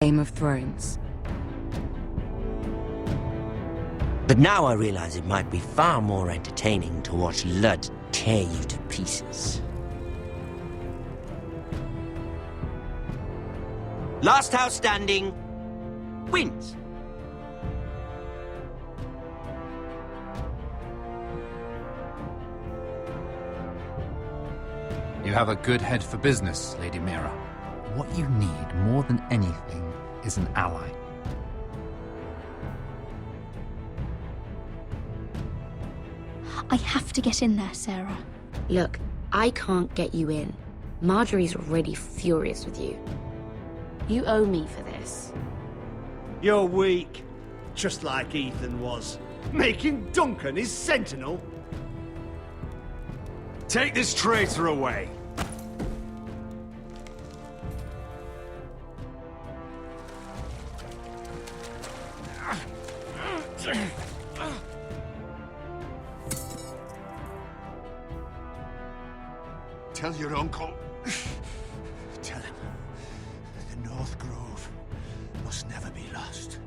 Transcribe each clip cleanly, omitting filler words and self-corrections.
Game of Thrones. But now I realize it might be far more entertaining to watch Lud tear you to pieces. Last house standing wins. You have a good head for business, Lady Mira. What you need more than anything is an ally. I have to get in there, Sarah. Look, I can't get you in. Marjorie's already furious with you. You owe me for this. You're weak. Just like Ethan was. Making Duncan his sentinel. Take this traitor away. Tell your uncle. Tell him the North Grove must never be lost.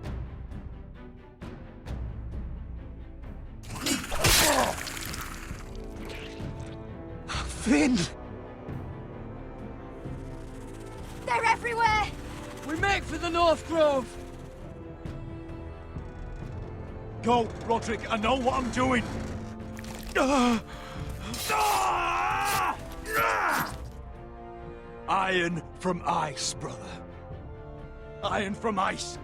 Finn! They're everywhere! We make for the North Grove! Go, Roderick, I know what I'm doing! Iron from ice, brother. Iron from ice.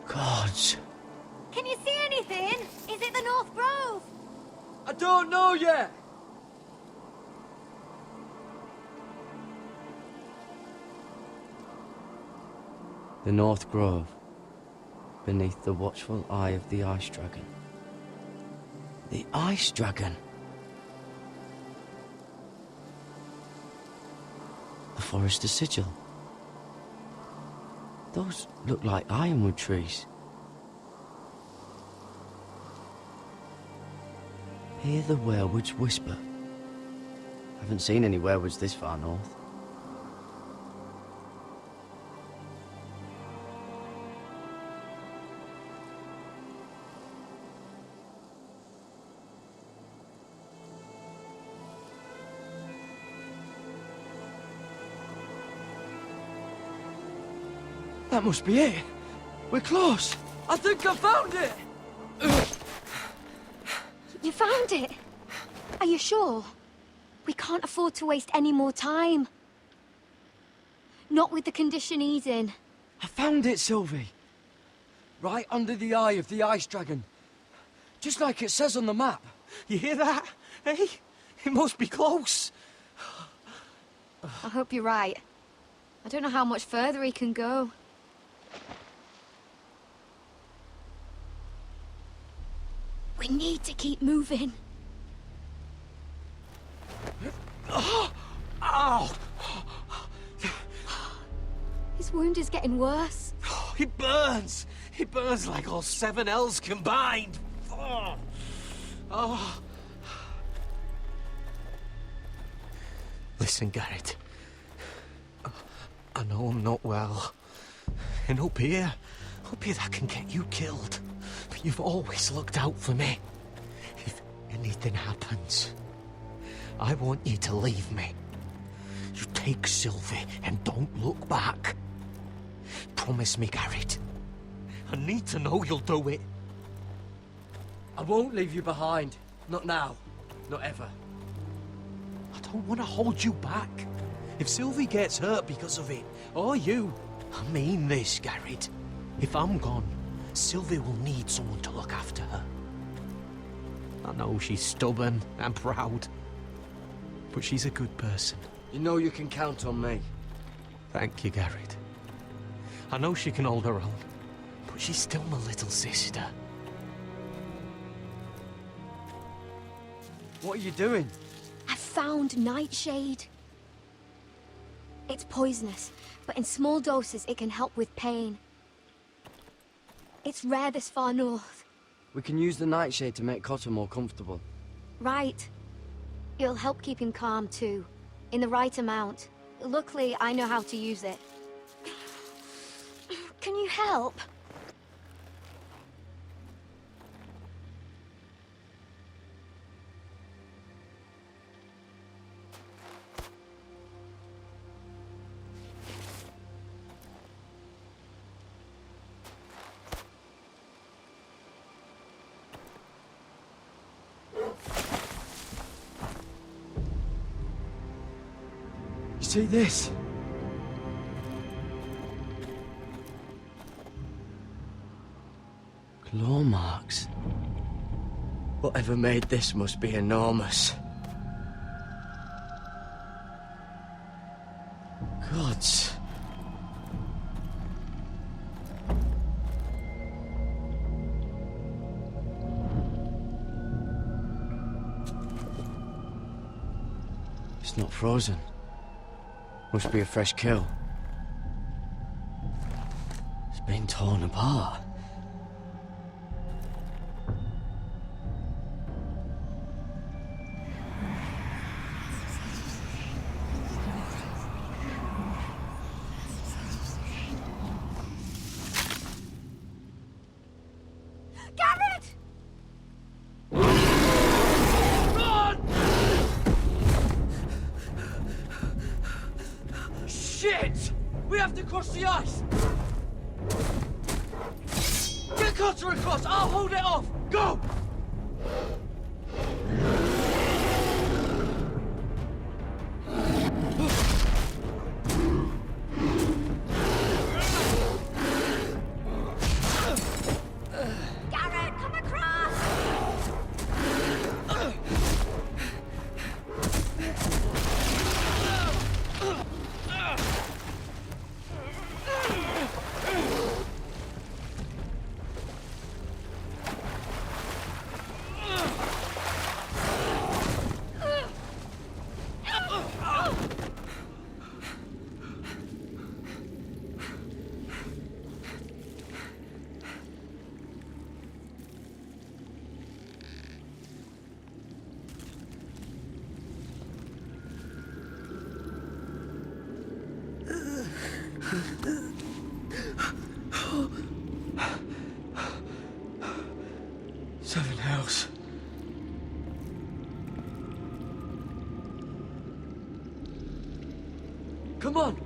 Gods. Can you see anything? Is it the North Grove? I don't know yet! The North Grove, beneath the watchful eye of the Ice Dragon. The Ice Dragon. The Forester Sigil. Those look like ironwood trees. Hear the werewoods whisper. Haven't seen any werewoods this far north. That must be it. We're close. I think I found it! You found it? Are you sure? We can't afford to waste any more time. Not with the condition he's in. I found it, Sylvie. Right under the eye of the Ice Dragon. Just like it says on the map. You hear that? Hey? It must be close. I hope you're right. I don't know how much further he can go. We need to keep moving. Ow! His wound is getting worse. It burns! It burns like all 7 L's combined! Oh. Listen, Garrett. I know I'm not well. And up here that can get you killed. But you've always looked out for me. If anything happens, I want you to leave me. You take Sylvie and don't look back. Promise me, Garrett. I need to know you'll do it. I won't leave you behind. Not now. Not ever. I don't want to hold you back. If Sylvie gets hurt because of it, or you, I mean this, Garrett. If I'm gone, Sylvie will need someone to look after her. I know she's stubborn and proud, but she's a good person. You know you can count on me. Thank you, Garrett. I know she can hold her own, but she's still my little sister. What are you doing? I found Nightshade. It's poisonous, but in small doses it can help with pain. It's rare this far north. We can use the nightshade to make Cotter more comfortable. Right. It'll help keep him calm too, in the right amount. Luckily, I know how to use it. Can you help? See this? Claw marks. Whatever made this must be enormous. Gods. It's not frozen. Must be a fresh kill. It's been torn apart. Garrett! Shit! We have to cross the ice! Get Cotter across! I'll hold it off! Go! Garrett, come across! Seven hells. Come on!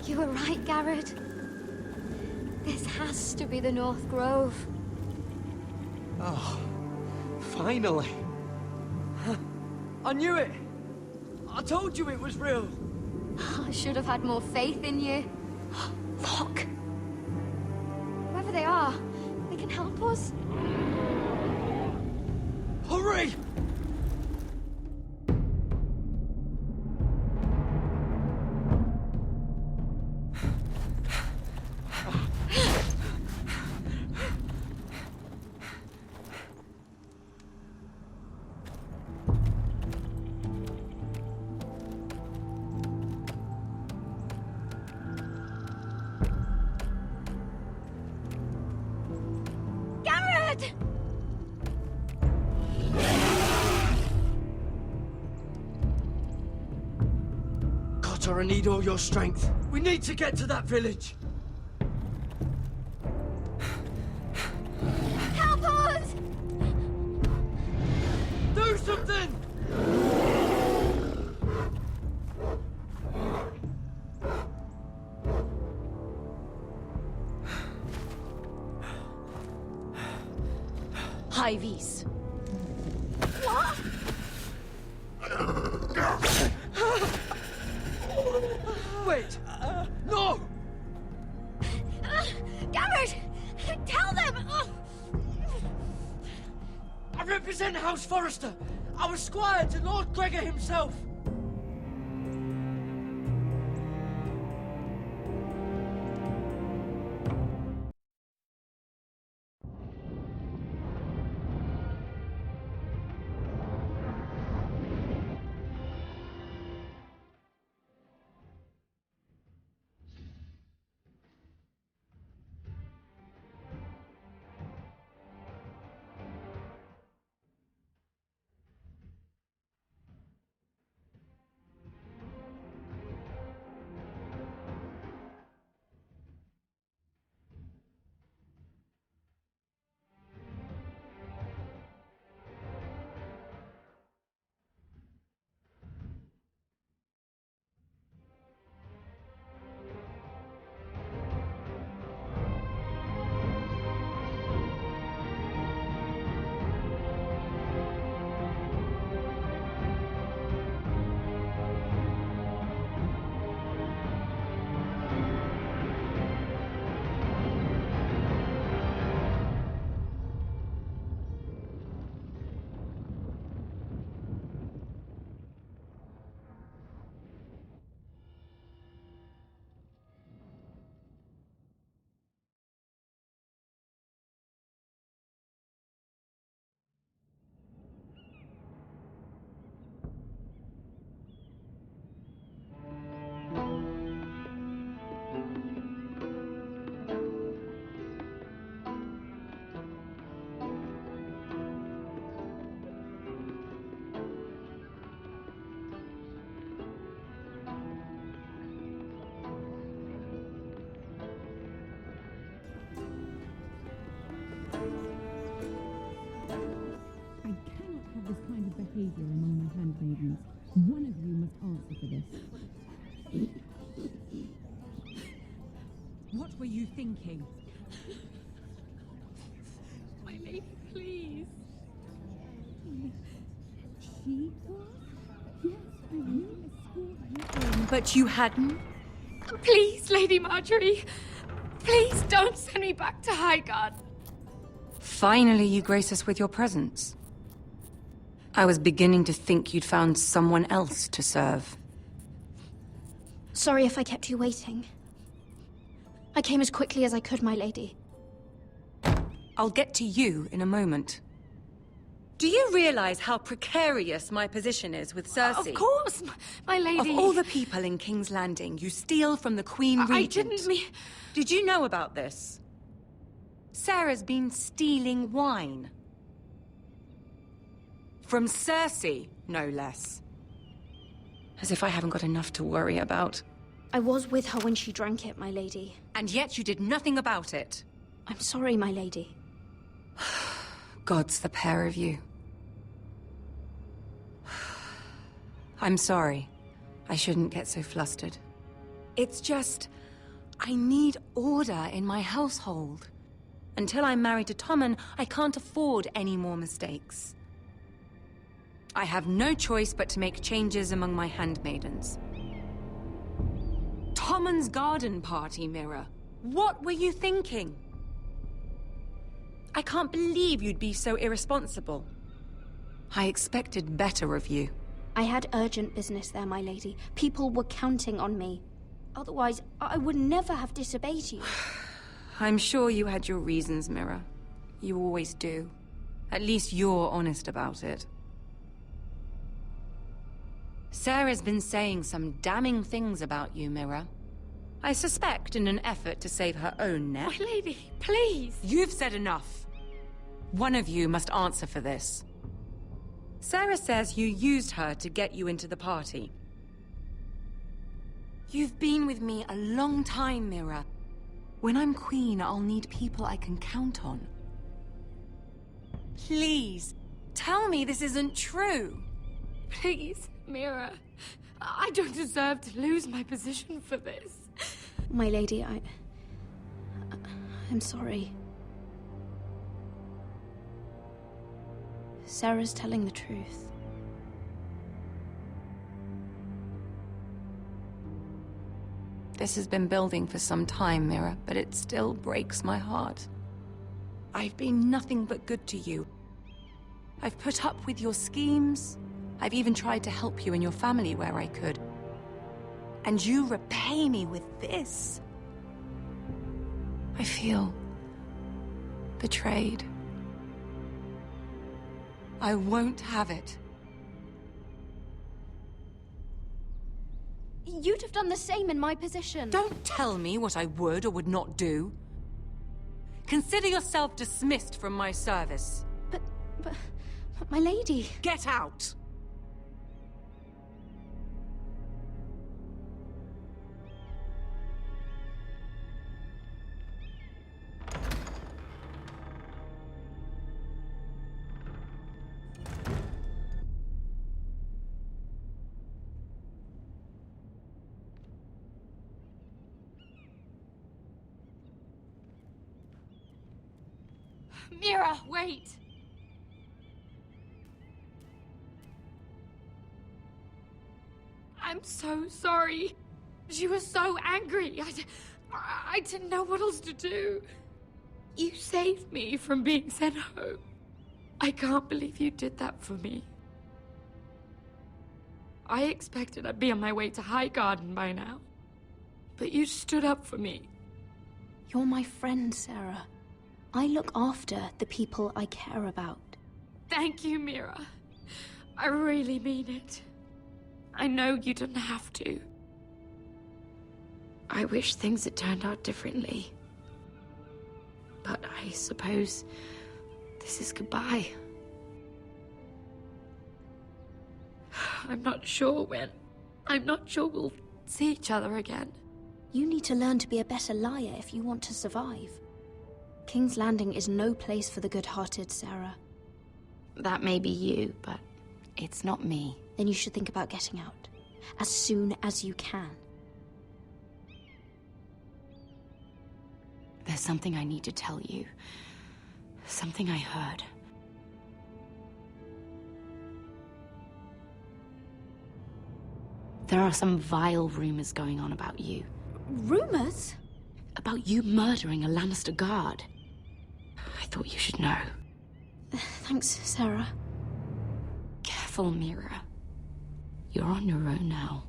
You were right, Garrett. This has to be the North Grove. Oh, finally. I knew it. I told you it was real. I should have had more faith in you. Look! Whoever they are, they can help us. Hurry! Garrett! Cotter, I need all your strength. We need to get to that village. Help us! Do something! Hivies. What? Wait! No! Garrett! Tell them! Forrester! I was squire to Lord Gregor himself! I cannot have this kind of behavior among my handmaidens. One of you must answer for this. What were you thinking? My lady, please. She was? Yes, I will escort you in. But you hadn't? Please, Lady Marjorie. Please don't send me back to Highgarden. Finally, you grace us with your presence. I was beginning to think you'd found someone else to serve. Sorry if I kept you waiting. I came as quickly as I could, my lady. I'll get to you in a moment. Do you realize how precarious my position is with Cersei? Of course, my lady. Of all the people in King's Landing, you steal from the Queen Regent. I didn't mean... Did you know about this? Sarah's been stealing wine. From Cersei, no less. As if I haven't got enough to worry about. I was with her when she drank it, my lady. And yet you did nothing about it. I'm sorry, my lady. Gods, the pair of you. I'm sorry. I shouldn't get so flustered. It's just... I need order in my household. Until I'm married to Tommen, I can't afford any more mistakes. I have no choice but to make changes among my handmaidens. Tommen's garden party, Mira. What were you thinking? I can't believe you'd be so irresponsible. I expected better of you. I had urgent business there, my lady. People were counting on me. Otherwise, I would never have disobeyed you. I'm sure you had your reasons, Mira. You always do. At least you're honest about it. Sarah's been saying some damning things about you, Mira. I suspect in an effort to save her own neck. My lady, please. You've said enough. One of you must answer for this. Sarah says you used her to get you into the party. You've been with me a long time, Mira. When I'm queen, I'll need people I can count on. Please, tell me this isn't true. Please, Mira. I don't deserve to lose my position for this. My lady, I'm sorry. Sarah's telling the truth. This has been building for some time, Mira, but it still breaks my heart. I've been nothing but good to you. I've put up with your schemes. I've even tried to help you and your family where I could. And you repay me with this. I feel betrayed. I won't have it. You'd have done the same in my position. Don't tell me what I would or would not do. Consider yourself dismissed from my service. But my lady... Get out! Mira, wait! I'm so sorry. She was so angry. I didn't know what else to do. You saved me from being sent home. I can't believe you did that for me. I expected I'd be on my way to High Garden by now. But you stood up for me. You're my friend, Sarah. I look after the people I care about. Thank you, Mira. I really mean it. I know you didn't have to. I wish things had turned out differently. But I suppose this is goodbye. I'm not sure when. I'm not sure we'll see each other again. You need to learn to be a better liar if you want to survive. King's Landing is no place for the good-hearted, Sarah. That may be you, but it's not me. Then you should think about getting out. As soon as you can. There's something I need to tell you. Something I heard. There are some vile rumors going on about you. Rumors? About you murdering a Lannister guard. I thought you should know. Thanks, Sarah. Careful, Mira. You're on your own now.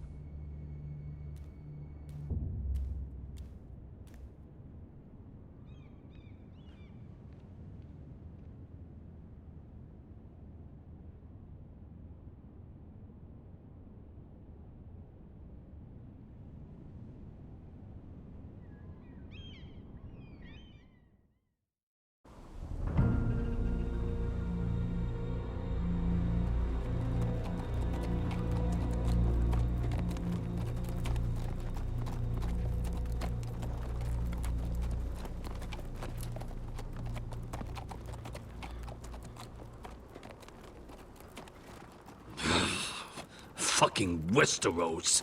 Fucking Westeros.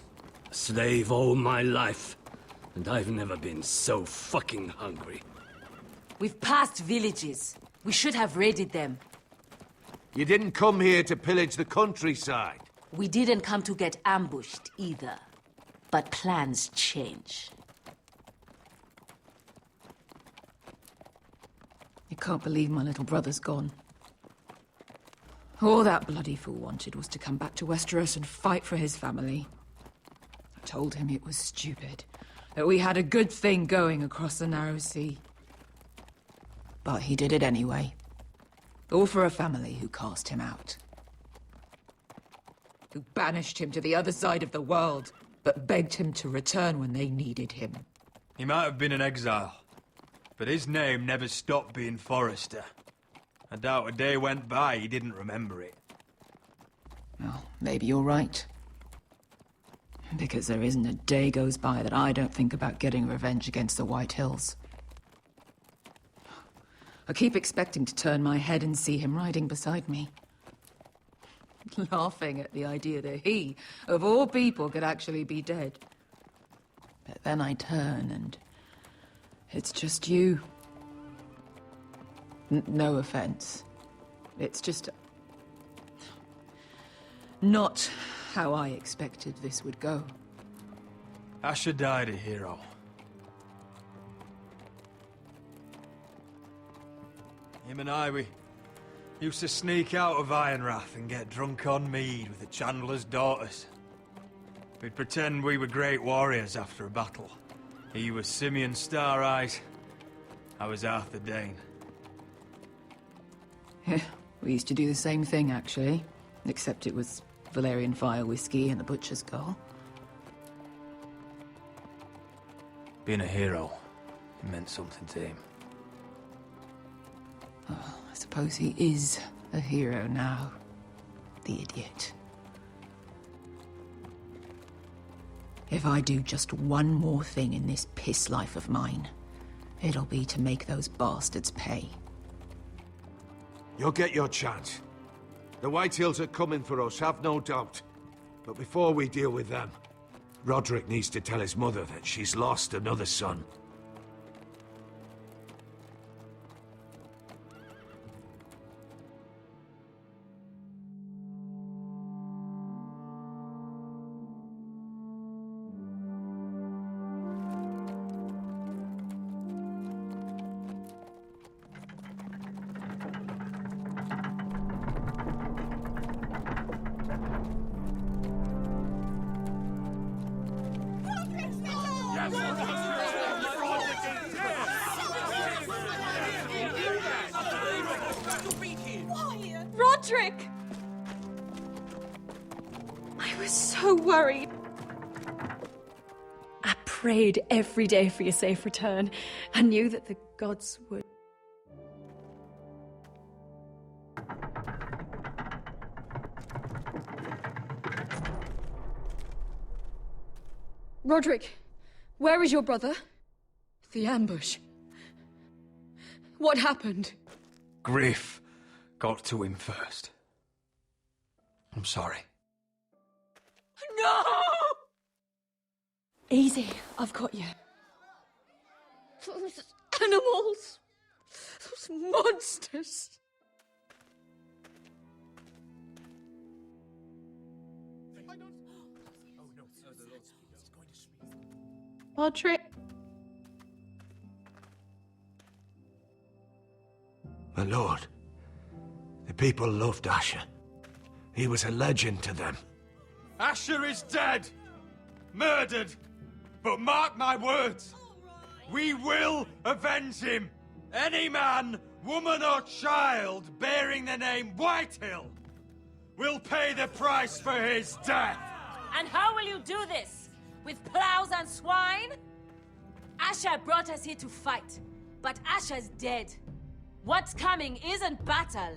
Slave all my life, and I've never been so fucking hungry. We've passed villages. We should have raided them. You didn't come here to pillage the countryside. We didn't come to get ambushed either. But plans change. You can't believe my little brother's gone. All that bloody fool wanted was to come back to Westeros and fight for his family. I told him it was stupid, that we had a good thing going across the narrow sea. But he did it anyway. All for a family who cast him out. Who banished him to the other side of the world, but begged him to return when they needed him. He might have been an exile, but his name never stopped being Forrester. I doubt a day went by he didn't remember it. Well, maybe you're right. Because there isn't a day goes by that I don't think about getting revenge against the White Hills. I keep expecting to turn my head and see him riding beside me. Laughing at the idea that he, of all people, could actually be dead. But then I turn and it's just you. No offense. It's just... not how I expected this would go. Asher died a hero. Him and I, we Used to sneak out of Ironrath and get drunk on mead with the Chandler's daughters. We'd pretend we were great warriors after a battle. He was Simeon Star-Eyes. I was Arthur Dane. Yeah, we used to do the same thing, actually. Except it was Valerian Fire whiskey and the Butcher's Skull. Being a hero, it meant something to him. Oh, I suppose he is a hero now. The idiot. If I do just one more thing in this piss life of mine, it'll be to make those bastards pay. You'll get your chance. The Whitehills are coming for us, have no doubt. But before we deal with them, Roderick needs to tell his mother that she's lost another son. Roderick! I was so worried. I prayed every day for your safe return. I knew that the gods would. Roderick, where is your brother? The ambush. What happened? Griff got to him first. I'm sorry. No! Easy, I've got you. Those animals. Those monsters. Roderick. My lord, the people loved Asher. He was a legend to them. Asher is dead! Murdered! But mark my words! We will avenge him! Any man, woman or child bearing the name Whitehill will pay the price for his death! And how will you do this? With plows and swine? Asher brought us here to fight, but Asher's dead. What's coming isn't battle,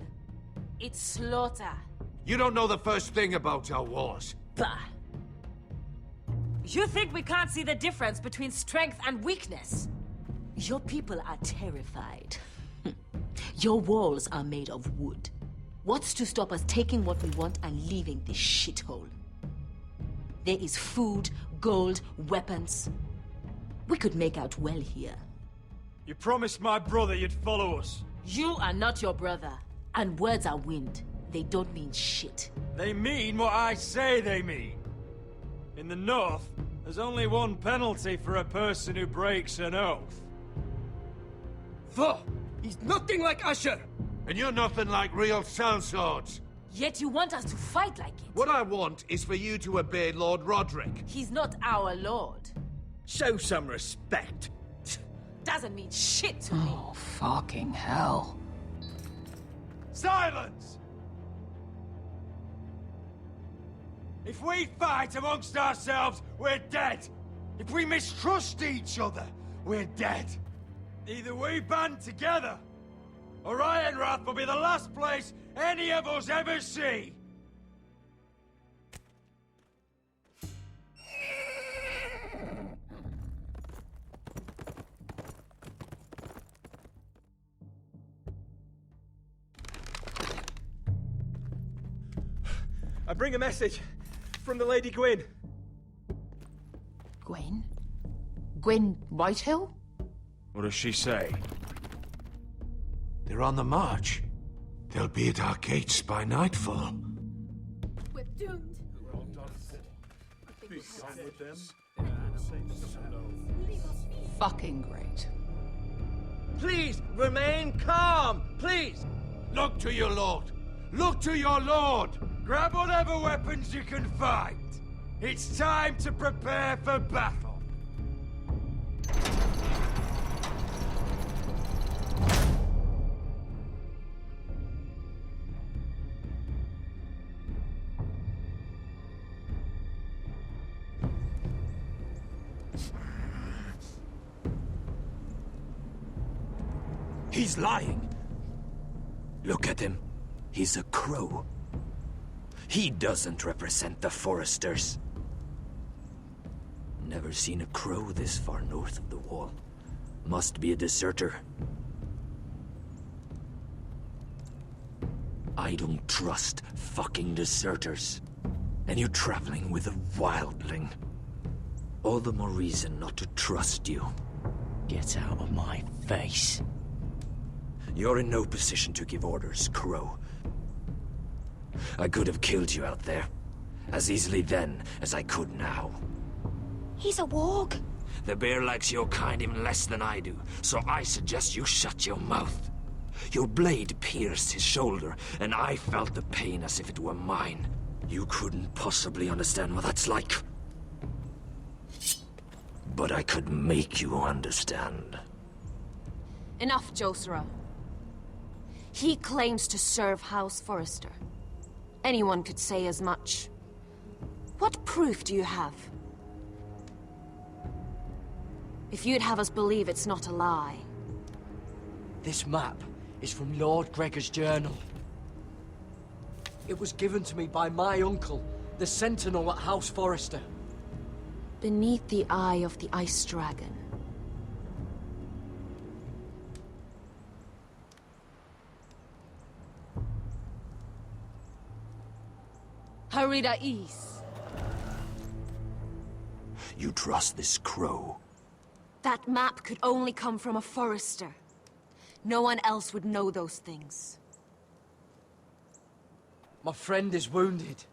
it's slaughter. You don't know the first thing about our wars. Bah! You think we can't see the difference between strength and weakness? Your people are terrified. Your walls are made of wood. What's to stop us taking what we want and leaving this shithole? There is food, gold, weapons. We could make out well here. You promised my brother you'd follow us. You are not your brother. And words are wind. They don't mean shit. They mean what I say they mean. In the North, there's only one penalty for a person who breaks an oath. He's nothing like Asher! And you're nothing like real sellswords. Yet you want us to fight like it. What I want is for you to obey Lord Roderick. He's not our lord. Show some respect. Doesn't mean shit to me. Oh, fucking hell. Silence! If we fight amongst ourselves, we're dead. If we mistrust each other, we're dead. Either we band together, or Ironrath will be the last place any of us ever see. I bring a message from the Lady Gwyn. Gwen? Gwen Whitehill? What does she say? They're on the march. They'll be at our gates by nightfall. We're doomed. Fucking great. Please, remain calm, please! Look to your lord! Look to your lord! Grab whatever weapons you can find. It's time to prepare for battle. He's lying. Look at him. He's a crow. He doesn't represent the Foresters. Never seen a crow this far north of the wall. Must be a deserter. I don't trust fucking deserters. And you're traveling with a wildling. All the more reason not to trust you. Get out of my face. You're in no position to give orders, Crow. I could have killed you out there. As easily then as I could now. He's a warg. The bear likes your kind even less than I do, so I suggest you shut your mouth. Your blade pierced his shoulder, and I felt the pain as if it were mine. You couldn't possibly understand what that's like. But I could make you understand. Enough, Josera. He claims to serve House Forrester. Anyone could say as much. What proof do you have? If you'd have us believe it's not a lie. This map is from Lord Gregor's journal. It was given to me by my uncle, the Sentinel at House Forrester. Beneath the eye of the Ice Dragon. Harida East. You trust this crow? That map could only come from a Forrester. No one else would know those things. My friend is wounded.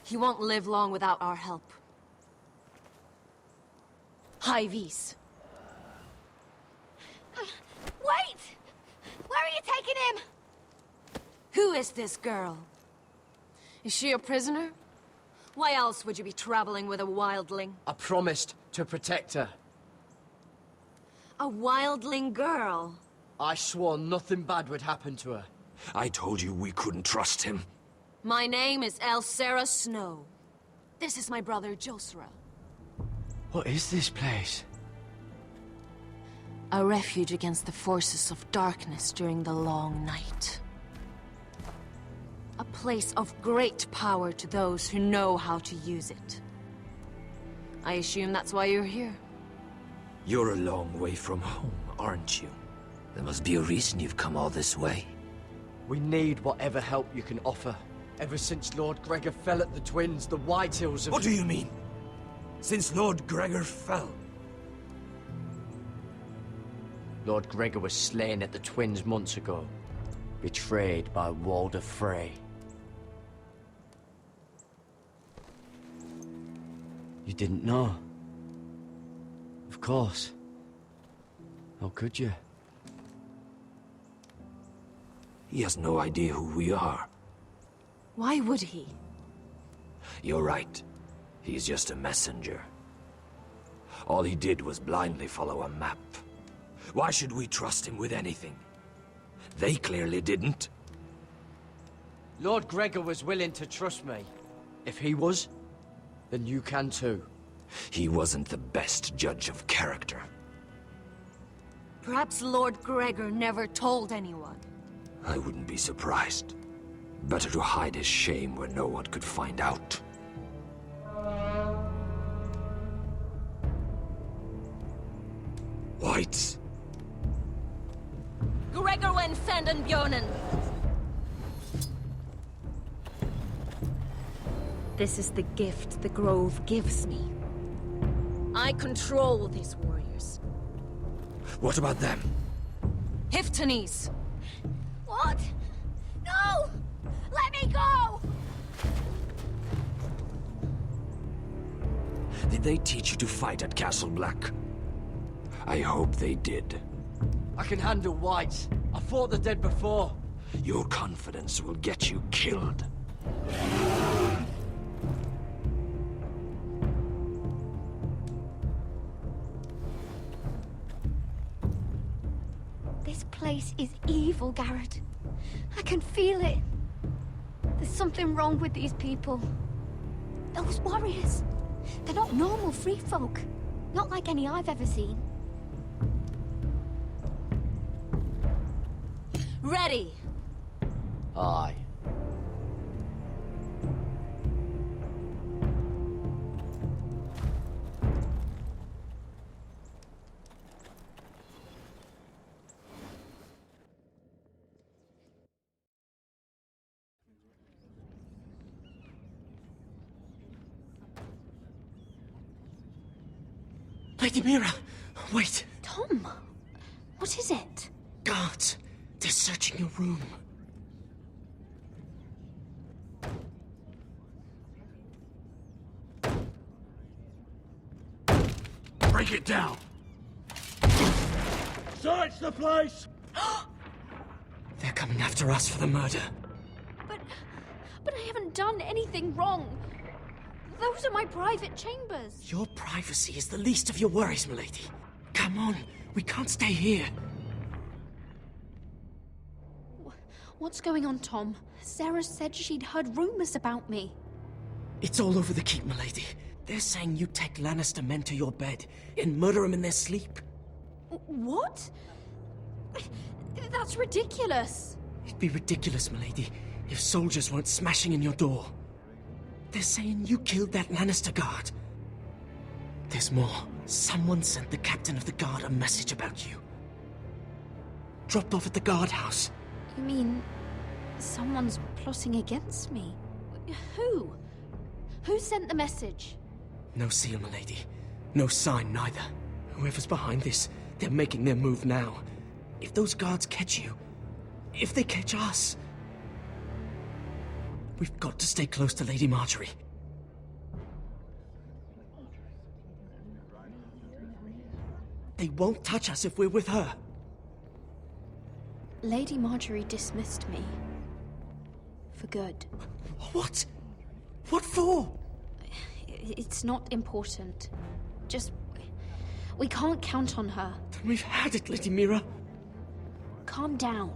He won't live long without our help. High Vis. Wait! Where are you taking him? Who is this girl? Is she a prisoner? Why else would you be traveling with a wildling? I promised to protect her. A wildling girl? I swore nothing bad would happen to her. I told you we couldn't trust him. My name is Elsera Snow. This is my brother Josera. What is this place? A refuge against the forces of darkness during the long night. A place of great power to those who know how to use it. I assume that's why you're here. You're a long way from home, aren't you? There must be a reason you've come all this way. We need whatever help you can offer. Ever since Lord Gregor fell at the Twins, the Whitehills have... What do you mean? Since Lord Gregor fell? Lord Gregor was slain at the Twins months ago. Betrayed by Walder Frey. You didn't know? Of course. How could you? He has no idea who we are. Why would he? You're right. He's just a messenger. All he did was blindly follow a map. Why should we trust him with anything? They clearly didn't. Lord Gregor was willing to trust me. If he was, then you can too. He wasn't the best judge of character. Perhaps Lord Gregor never told anyone. I wouldn't be surprised. Better to hide his shame where no one could find out. Whites. Gregor wen fenden björnen. This is the gift the Grove gives me. I control these warriors. What about them? Hiftanes. What? No! Let me go! Did they teach you to fight at Castle Black? I hope they did. I can handle whites. I fought the dead before. Your confidence will get you killed. This place is evil, Garrett. I can feel it. There's something wrong with these people. Those warriors. They're not normal free folk. Not like any I've ever seen. Ready! Aye. Lady Mira, wait. Tom, what is it? Guards, they're searching your room. Break it down! Search the place! They're coming after us for the murder. But I haven't done anything wrong. Those are my private chambers. Your privacy is the least of your worries, milady. Come on, we can't stay here. What's going on, Tom? Sarah said she'd heard rumors about me. It's all over the keep, milady. They're saying you take Lannister men to your bed and murder them in their sleep. What? That's ridiculous. It'd be ridiculous, milady, if soldiers weren't smashing in your door. They're saying you killed that Lannister guard. There's more. Someone sent the captain of the guard a message about you. Dropped off at the guardhouse. You mean someone's plotting against me? Who? Who sent the message? No seal, milady. No sign, neither. Whoever's behind this, they're making their move now. If those guards catch you, if they catch us, we've got to stay close to Lady Marjorie. They won't touch us if we're with her. Lady Marjorie dismissed me. For good. What? What for? It's not important. Just... we can't count on her. Then we've had it, Lady Mira. Calm down.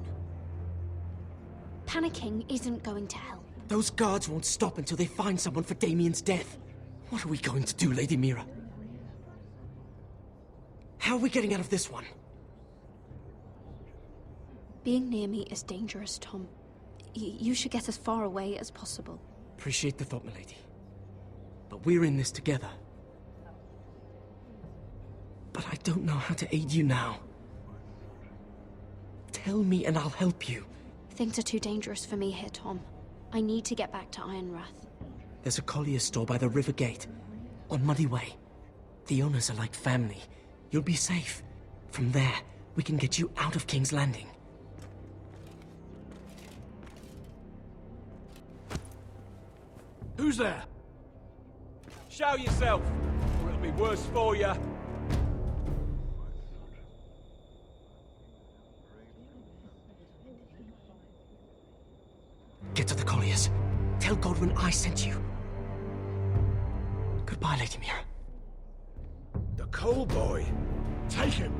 Panicking isn't going to help. Those guards won't stop until they find someone for Damien's death. What are we going to do, Lady Mira? How are we getting out of this one? Being near me is dangerous, Tom. You should get as far away as possible. Appreciate the thought, milady. But we're in this together. But I don't know how to aid you now. Tell me and I'll help you. Things are too dangerous for me here, Tom. I need to get back to Ironrath. There's a collier's store by the river gate, on Muddy Way. The owners are like family. You'll be safe. From there, we can get you out of King's Landing. Who's there? Show yourself, or it'll be worse for you. Get to the colliers. Tell Godwin I sent you. Goodbye, Lady Mira. The Coal Boy. Take him.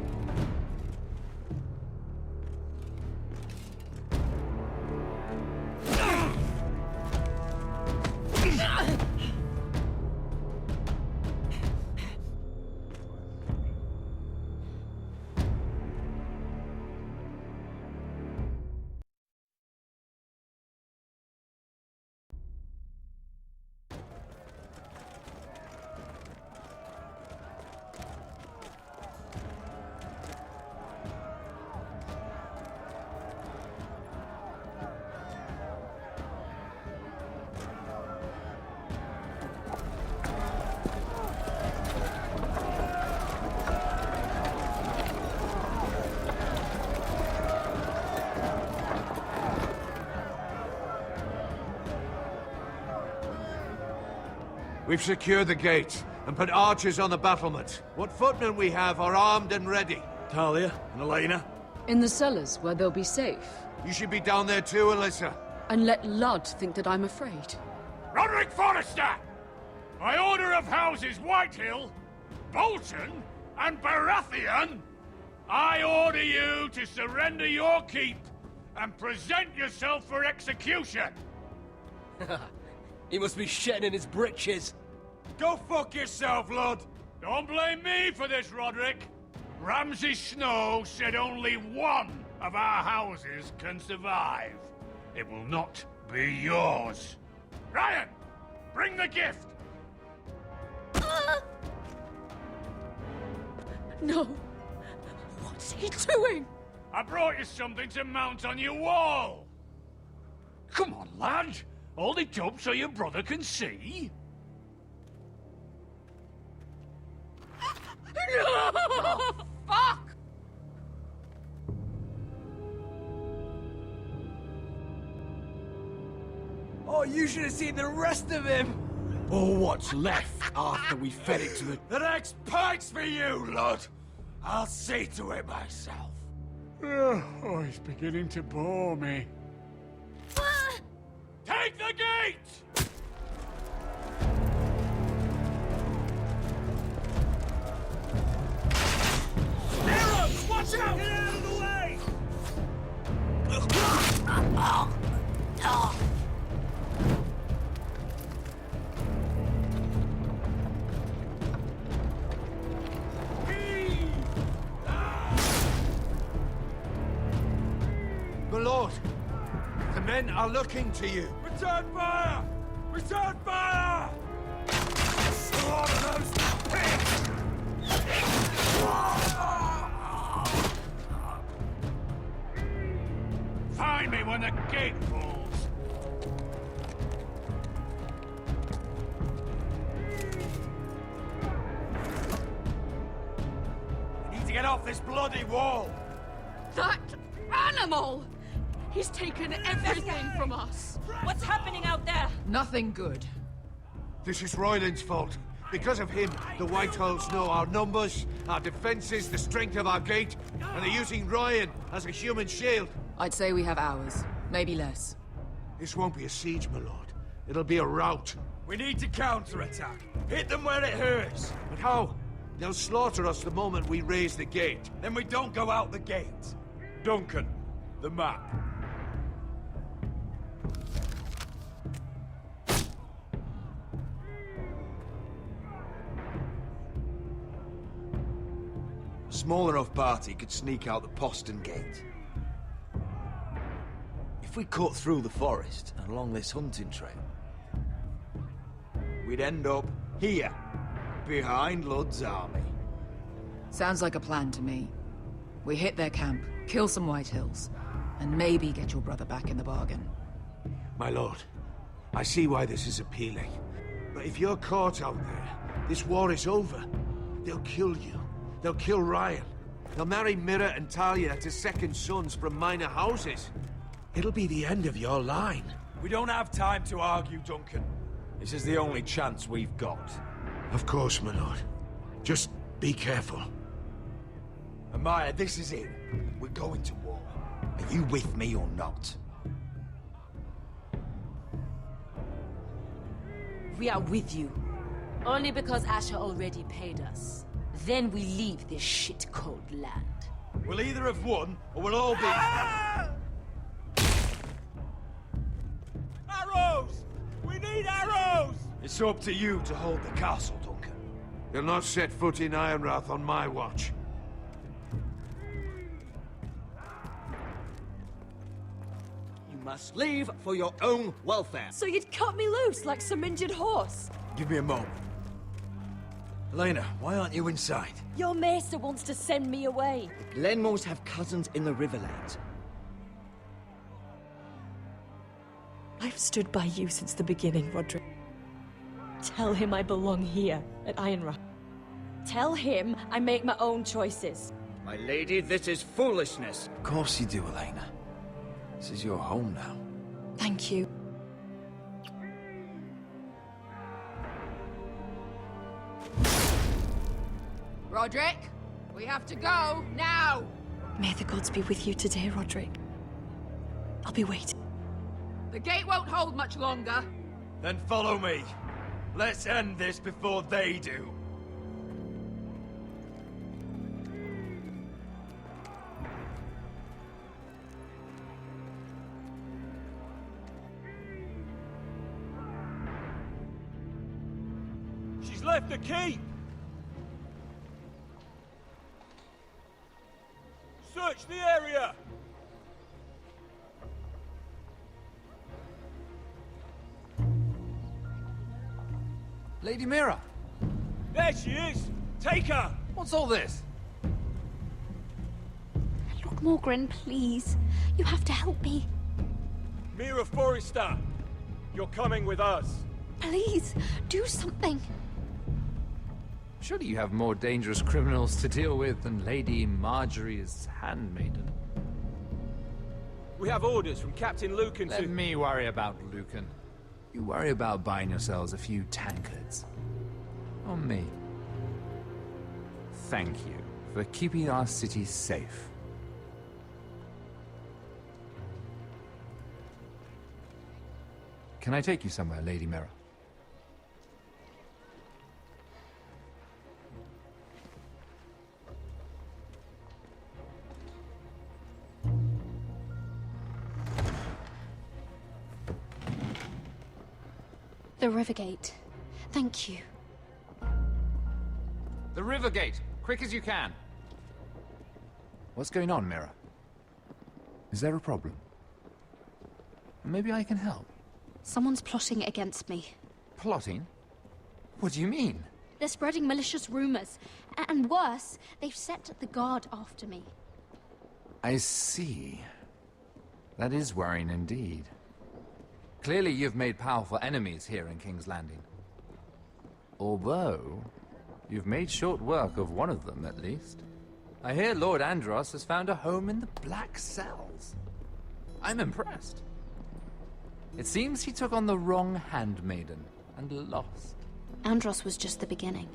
We've secured the gate. and put archers on the battlements. What footmen we have are armed and ready. Talia and Elena? In the cellars, where they'll be safe. You should be down there too, Alyssa. And let Ludd think that I'm afraid. Roderick Forrester! By order of Houses Whitehill, Bolton, and Baratheon, I order you to surrender your keep and present yourself for execution! He must be shitting in his britches. Go fuck yourself, Ludd! Don't blame me for this, Roderick. Ramsay Snow said only one of our houses can survive. It will not be yours. Ryan, bring the gift! No. What's he doing? I brought you something to mount on your wall. Come on, lad. Hold it up so your brother can see. No! Oh, fuck! Oh, you should have seen the rest of him! Or what's left after we fed it to the... The next pike's for you, Lud! I'll see to it myself. Oh, he's beginning to bore me. Take the gate! Arrows! Watch out! Get out of the way! My lord, the men are looking to you. Return fire! Return fire! Find me when the gate falls. We need to get off this bloody wall. That animal! He's taken everything from us. What's happening out there? Nothing good. This is Royland's fault. Because of him, the Whitehills know our numbers, our defenses, the strength of our gate, and they're using Ryan as a human shield. I'd say we have hours, maybe less. This won't be a siege, my lord. It'll be a rout. We need to counterattack. Hit them where it hurts. But how? They'll slaughter us the moment we raise the gate. Then we don't go out the gate. Duncan, the map. A small enough party could sneak out the postern gate. If we cut through the forest and along this hunting trail, we'd end up here, behind Ludd's army. Sounds like a plan to me. We hit their camp, kill some Whitehills, and maybe get your brother back in the bargain. My lord, I see why this is appealing. But if you're caught out there, this war is over. They'll kill you. They'll kill Ryan. They'll marry Mira and Talia to second sons from minor houses. It'll be the end of your line. We don't have time to argue, Duncan. This is the only chance we've got. Of course, my lord. Just be careful. Amaya, this is it. We're going to war. Are you with me or not? We are with you. Only because Asher already paid us. Then we leave this shit-cold land. We'll either have won, or we'll all be... Arrows! We need arrows! It's up to you to hold the castle, Duncan. They'll not set foot in Ironrath on my watch. You must leave for your own welfare. So you'd cut me loose like some injured horse? Give me a moment. Elena, why aren't you inside? Your maester wants to send me away. The Glenmores have cousins in the Riverlands. I've stood by you since the beginning, Roderick. Tell him I belong here, at Ironrath. Tell him I make my own choices. My lady, this is foolishness. Of course you do, Elena. This is your home now. Thank you. Roderick. We have to go, now! May the gods be with you today, Roderick. I'll be waiting. The gate won't hold much longer. Then follow me. Let's end this before they do. She's left the keep! Search the area! Lady Mira! There she is! Take her! What's all this? Lord Morgren, please. You have to help me. Mira Forrester! You're coming with us! Please, do something. Surely you have more dangerous criminals to deal with than Lady Marjorie's handmaiden. We have orders from Captain Lucan to... Let me worry about Lucan. You worry about buying yourselves a few tankards. On me. Thank you for keeping our city safe. Can I take you somewhere, Lady Mira? The Rivergate. Thank you. The Rivergate! Quick as you can! What's going on, Mira? Is there a problem? Maybe I can help. Someone's plotting against me. Plotting? What do you mean? They're spreading malicious rumors. And worse, they've set the guard after me. I see. That is worrying indeed. Clearly you've made powerful enemies here in King's Landing. Although, you've made short work of one of them, at least. I hear Lord Andros has found a home in the Black Cells. I'm impressed. It seems he took on the wrong handmaiden and lost. Andros was just the beginning.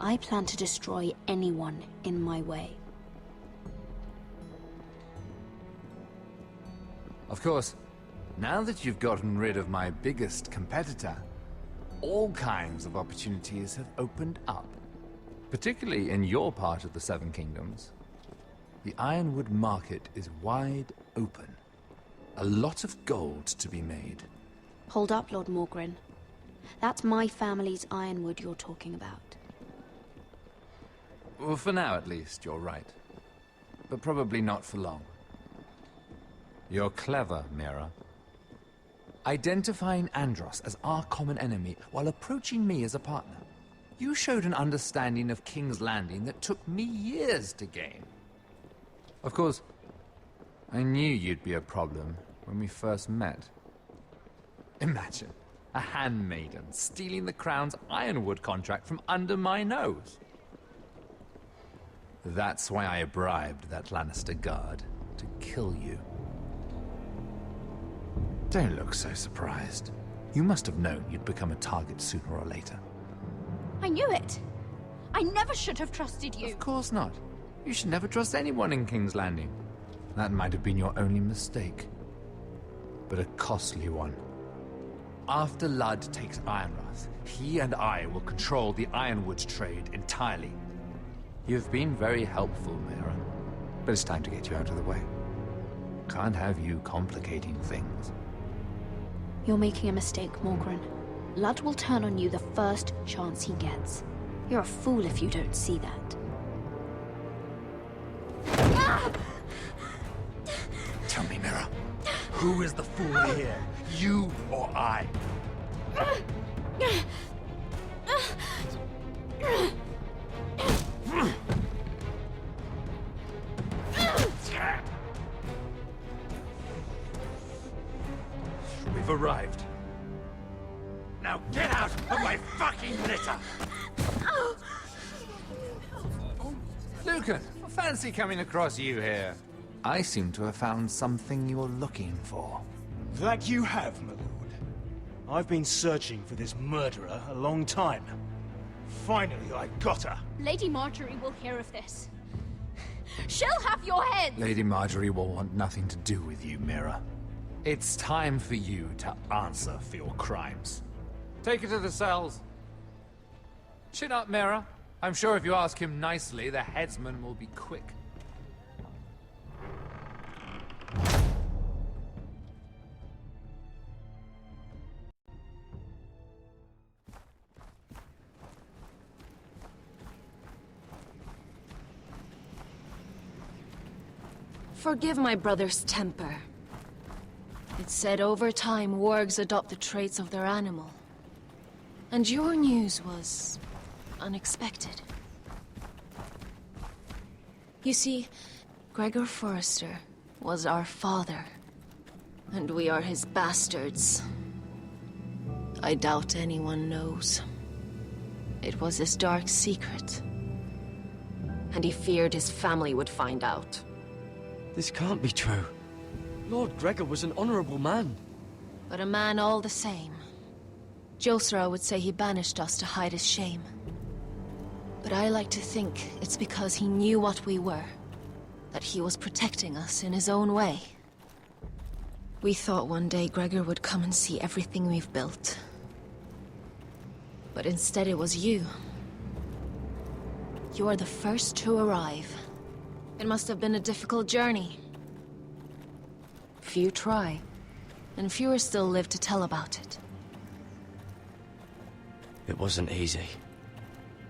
I plan to destroy anyone in my way. Of course, now that you've gotten rid of my biggest competitor, all kinds of opportunities have opened up. Particularly in your part of the Seven Kingdoms. The Ironwood market is wide open. A lot of gold to be made. Hold up, Lord Morgren. That's my family's Ironwood you're talking about. Well, for now at least, you're right. But probably not for long. You're clever, Mira. Identifying Andros as our common enemy while approaching me as a partner. You showed an understanding of King's Landing that took me years to gain. Of course, I knew you'd be a problem when we first met. Imagine a handmaiden stealing the Crown's Ironwood contract from under my nose. That's why I bribed that Lannister guard to kill you. Don't look so surprised. You must have known you'd become a target sooner or later. I knew it! I never should have trusted you! Of course not. You should never trust anyone in King's Landing. That might have been your only mistake. But a costly one. After Ludd takes Ironrath, he and I will control the Ironwood trade entirely. You've been very helpful, Mira. But it's time to get you out of the way. Can't have you complicating things. You're making a mistake, Morgren. Ludd will turn on you the first chance he gets. You're a fool if you don't see that. Tell me, Mira, who is the fool here? You or I? We've arrived. Now get out of my fucking litter! Lucan, fancy coming across you here. I seem to have found something you're looking for. That you have, my lord. I've been searching for this murderer a long time. Finally, I got her. Lady Marjorie will hear of this. She'll have your head! Lady Marjorie will want nothing to do with you, Mira. It's time for you to answer for your crimes. Take her to the cells. Chin up, Mira. I'm sure if you ask him nicely, the headsman will be quick. Forgive my brother's temper. It's said over time, wargs adopt the traits of their animal. And your news was unexpected. You see, Gregor Forrester was our father, and we are his bastards. I doubt anyone knows. It was his dark secret, and he feared his family would find out. This can't be true. Lord Gregor was an honorable man. But a man all the same. Josera would say he banished us to hide his shame. But I like to think it's because he knew what we were. That he was protecting us in his own way. We thought one day Gregor would come and see everything we've built. But instead it was you. You are the first to arrive. It must have been a difficult journey. Few try, and fewer still live to tell about it. It wasn't easy.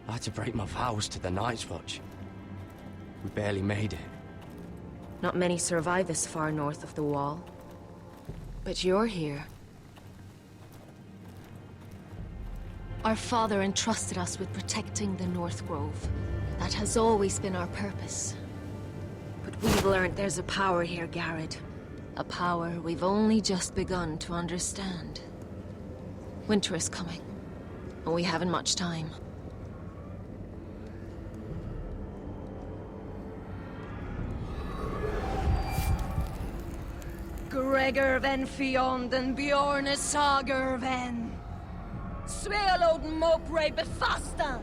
I had to break my vows to the Night's Watch. We barely made it. Not many survive this far north of the Wall. But you're here. Our father entrusted us with protecting the North Grove. That has always been our purpose. But we've learned there's a power here, Garrett. A power we've only just begun to understand. Winter is coming, and we haven't much time. Gregor ven Fionden Bjorne Sager ven. Sveloden Mopre befastan.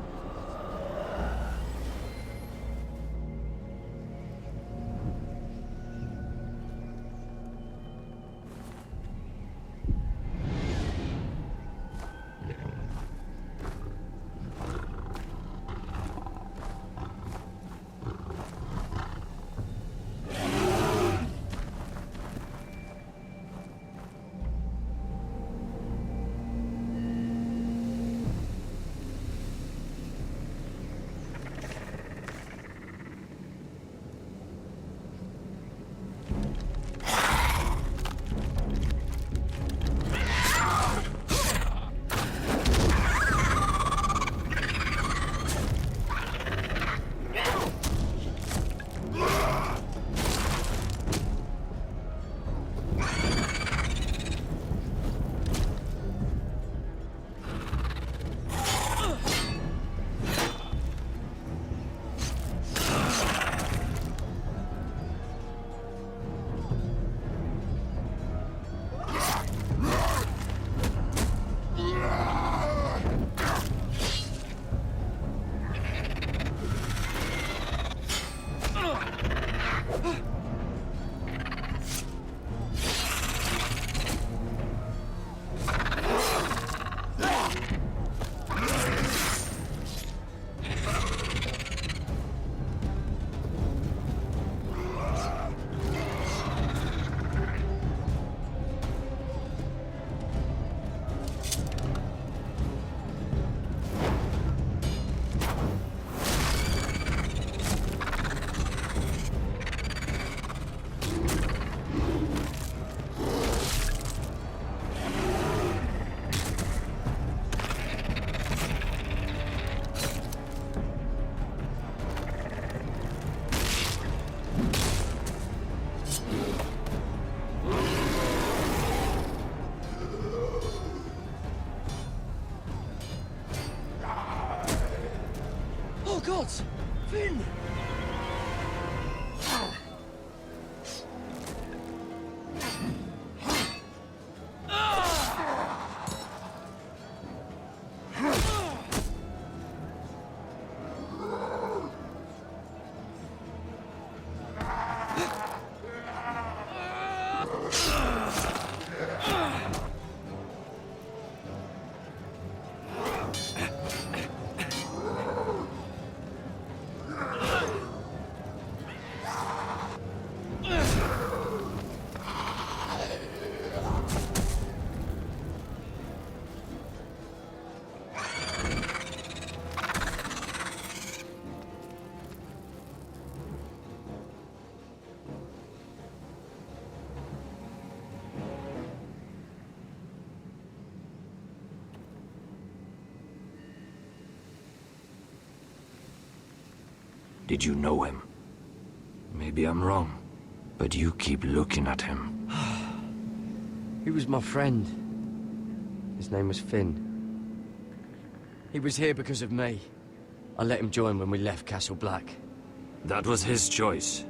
Did you know him? Maybe I'm wrong, but you keep looking at him. He was my friend. His name was Finn. He was here because of me. I let him join when we left Castle Black. That was his choice.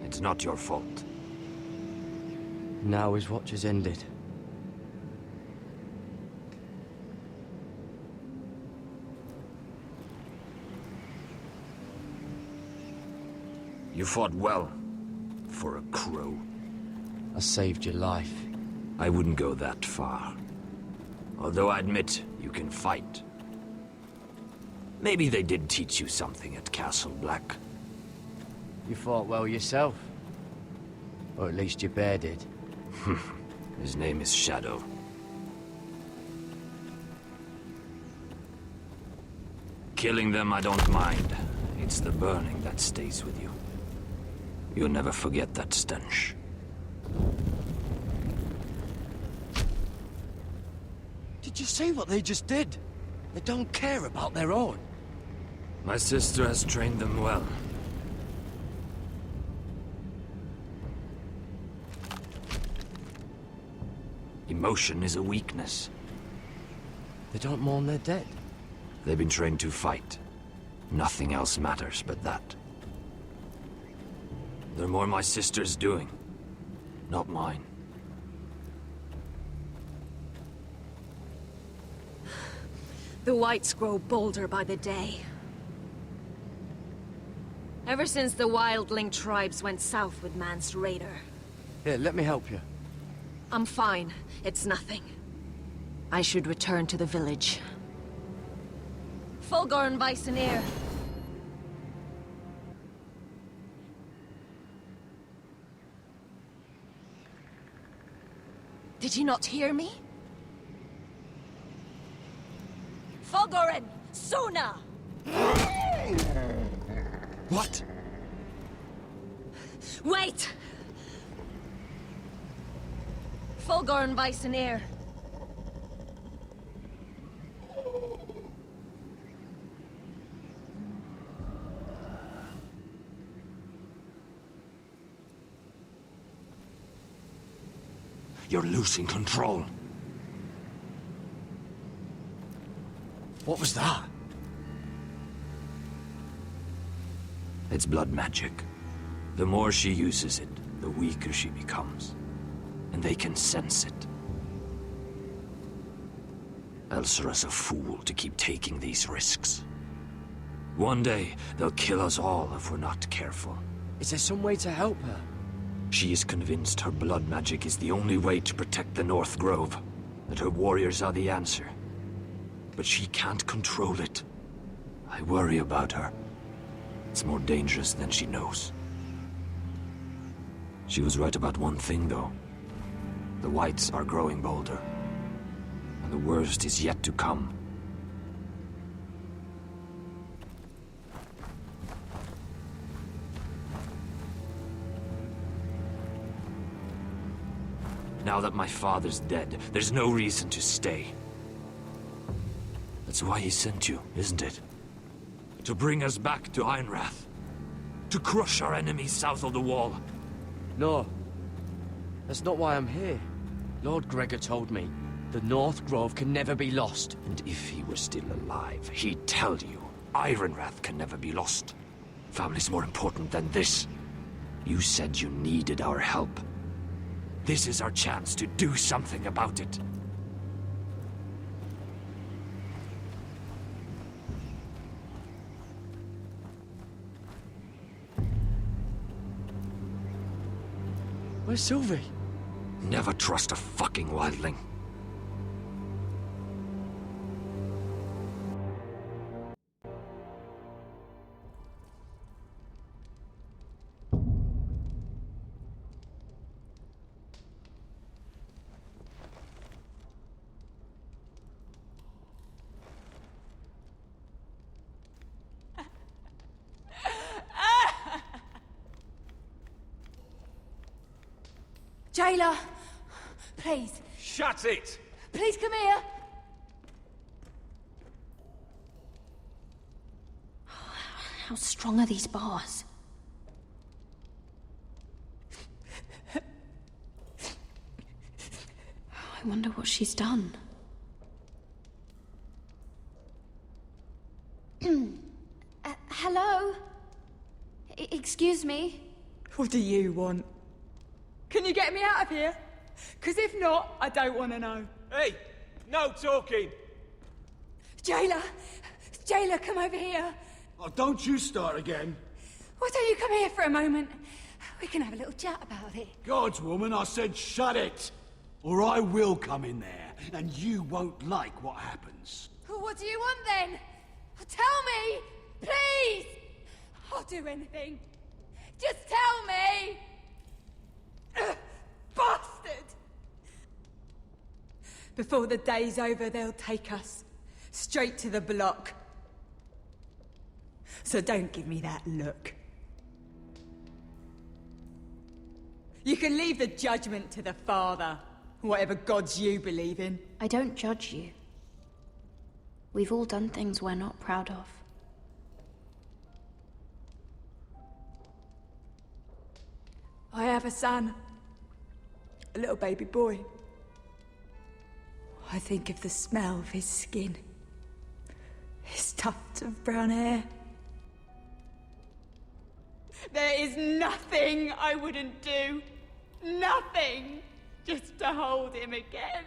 It's not your fault. Now his watch has ended. You fought well. For a crow. I saved your life. I wouldn't go that far. Although I admit, you can fight. Maybe they did teach you something at Castle Black. You fought well yourself. Or at least your bear did. His name is Shadow. Killing them I don't mind. It's the burning that stays with you. You'll never forget that stench. Did you see what they just did? They don't care about their own. My sister has trained them well. Emotion is a weakness. They don't mourn their dead. They've been trained to fight. Nothing else matters but that. They're more my sister's doing, not mine. The whites grow bolder by the day. Ever since the wildling tribes went south with Mance Raider. Here, let me help you. I'm fine. It's nothing. I should return to the village. Fulgorn Viceneer. Did you not hear me? Fulgorn! Suna! What? Wait! Fulgorn Viceneer. You're losing control. What was that? It's blood magic. The more she uses it, the weaker she becomes. And they can sense it. Elsera's a fool to keep taking these risks. One day, they'll kill us all if we're not careful. Is there some way to help her? She is convinced her blood magic is the only way to protect the North Grove. That her warriors are the answer. But she can't control it. I worry about her. It's more dangerous than she knows. She was right about one thing, though. The whites are growing bolder. And the worst is yet to come. Now that my father's dead, there's no reason to stay. That's why he sent you, isn't it? To bring us back to Ironrath. To crush our enemies south of the Wall. No. That's not why I'm here. Lord Gregor told me the North Grove can never be lost. And if he were still alive, he'd tell you Ironrath can never be lost. Family's more important than this. You said you needed our help. This is our chance to do something about it. Where's Sylvie? Never trust a fucking wildling. Jailer, please. Shut it! Please come here. How strong are these bars? I wonder what she's done. Hello? Excuse me? What do you want? Can you get me out of here? Because if not, I don't want to know. Hey, no talking. Jailer! Jailer, come over here. Oh, don't you start again. Why don't you come here for a moment? We can have a little chat about it. Gods, woman, I said shut it. Or I will come in there, and you won't like what happens. Well, what do you want then? Tell me! Please! I'll do anything. Just tell me! Bastard! Before the day's over, they'll take us straight to the block. So don't give me that look. You can leave the judgment to the Father, whatever gods you believe in. I don't judge you. We've all done things we're not proud of. I have a son. A little baby boy. I think of the smell of his skin. His tufts of brown hair. There is nothing I wouldn't do. Nothing! Just to hold him again.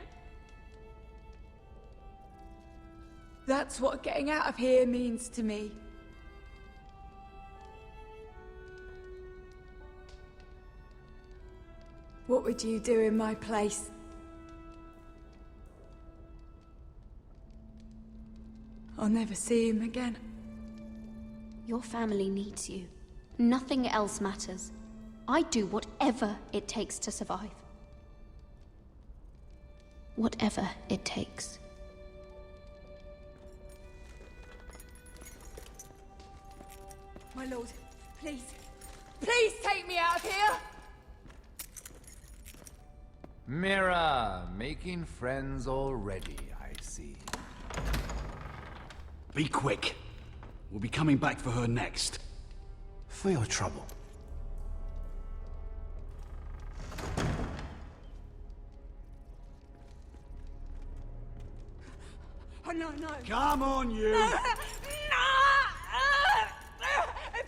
That's what getting out of here means to me. What would you do in my place? I'll never see him again. Your family needs you. Nothing else matters. I'd do whatever it takes to survive. Whatever it takes. My lord, please. Please take me out of here! Mira, making friends already, I see. Be quick. We'll be coming back for her next. For your trouble. Oh, no, no. Come on, you! No!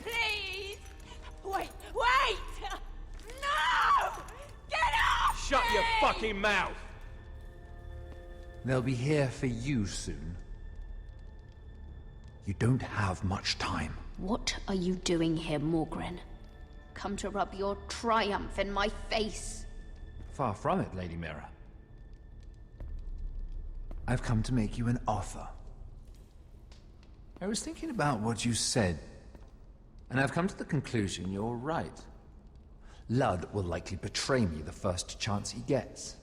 Please! Wait! No! Get off! Shut your fucking mouth! They'll be here for you soon. You don't have much time. What are you doing here, Morgren? Come to rub your triumph in my face. Far from it, Lady Mira. I've come to make you an offer. I was thinking about what you said, and I've come to the conclusion you're right. Ludd will likely betray me the first chance he gets.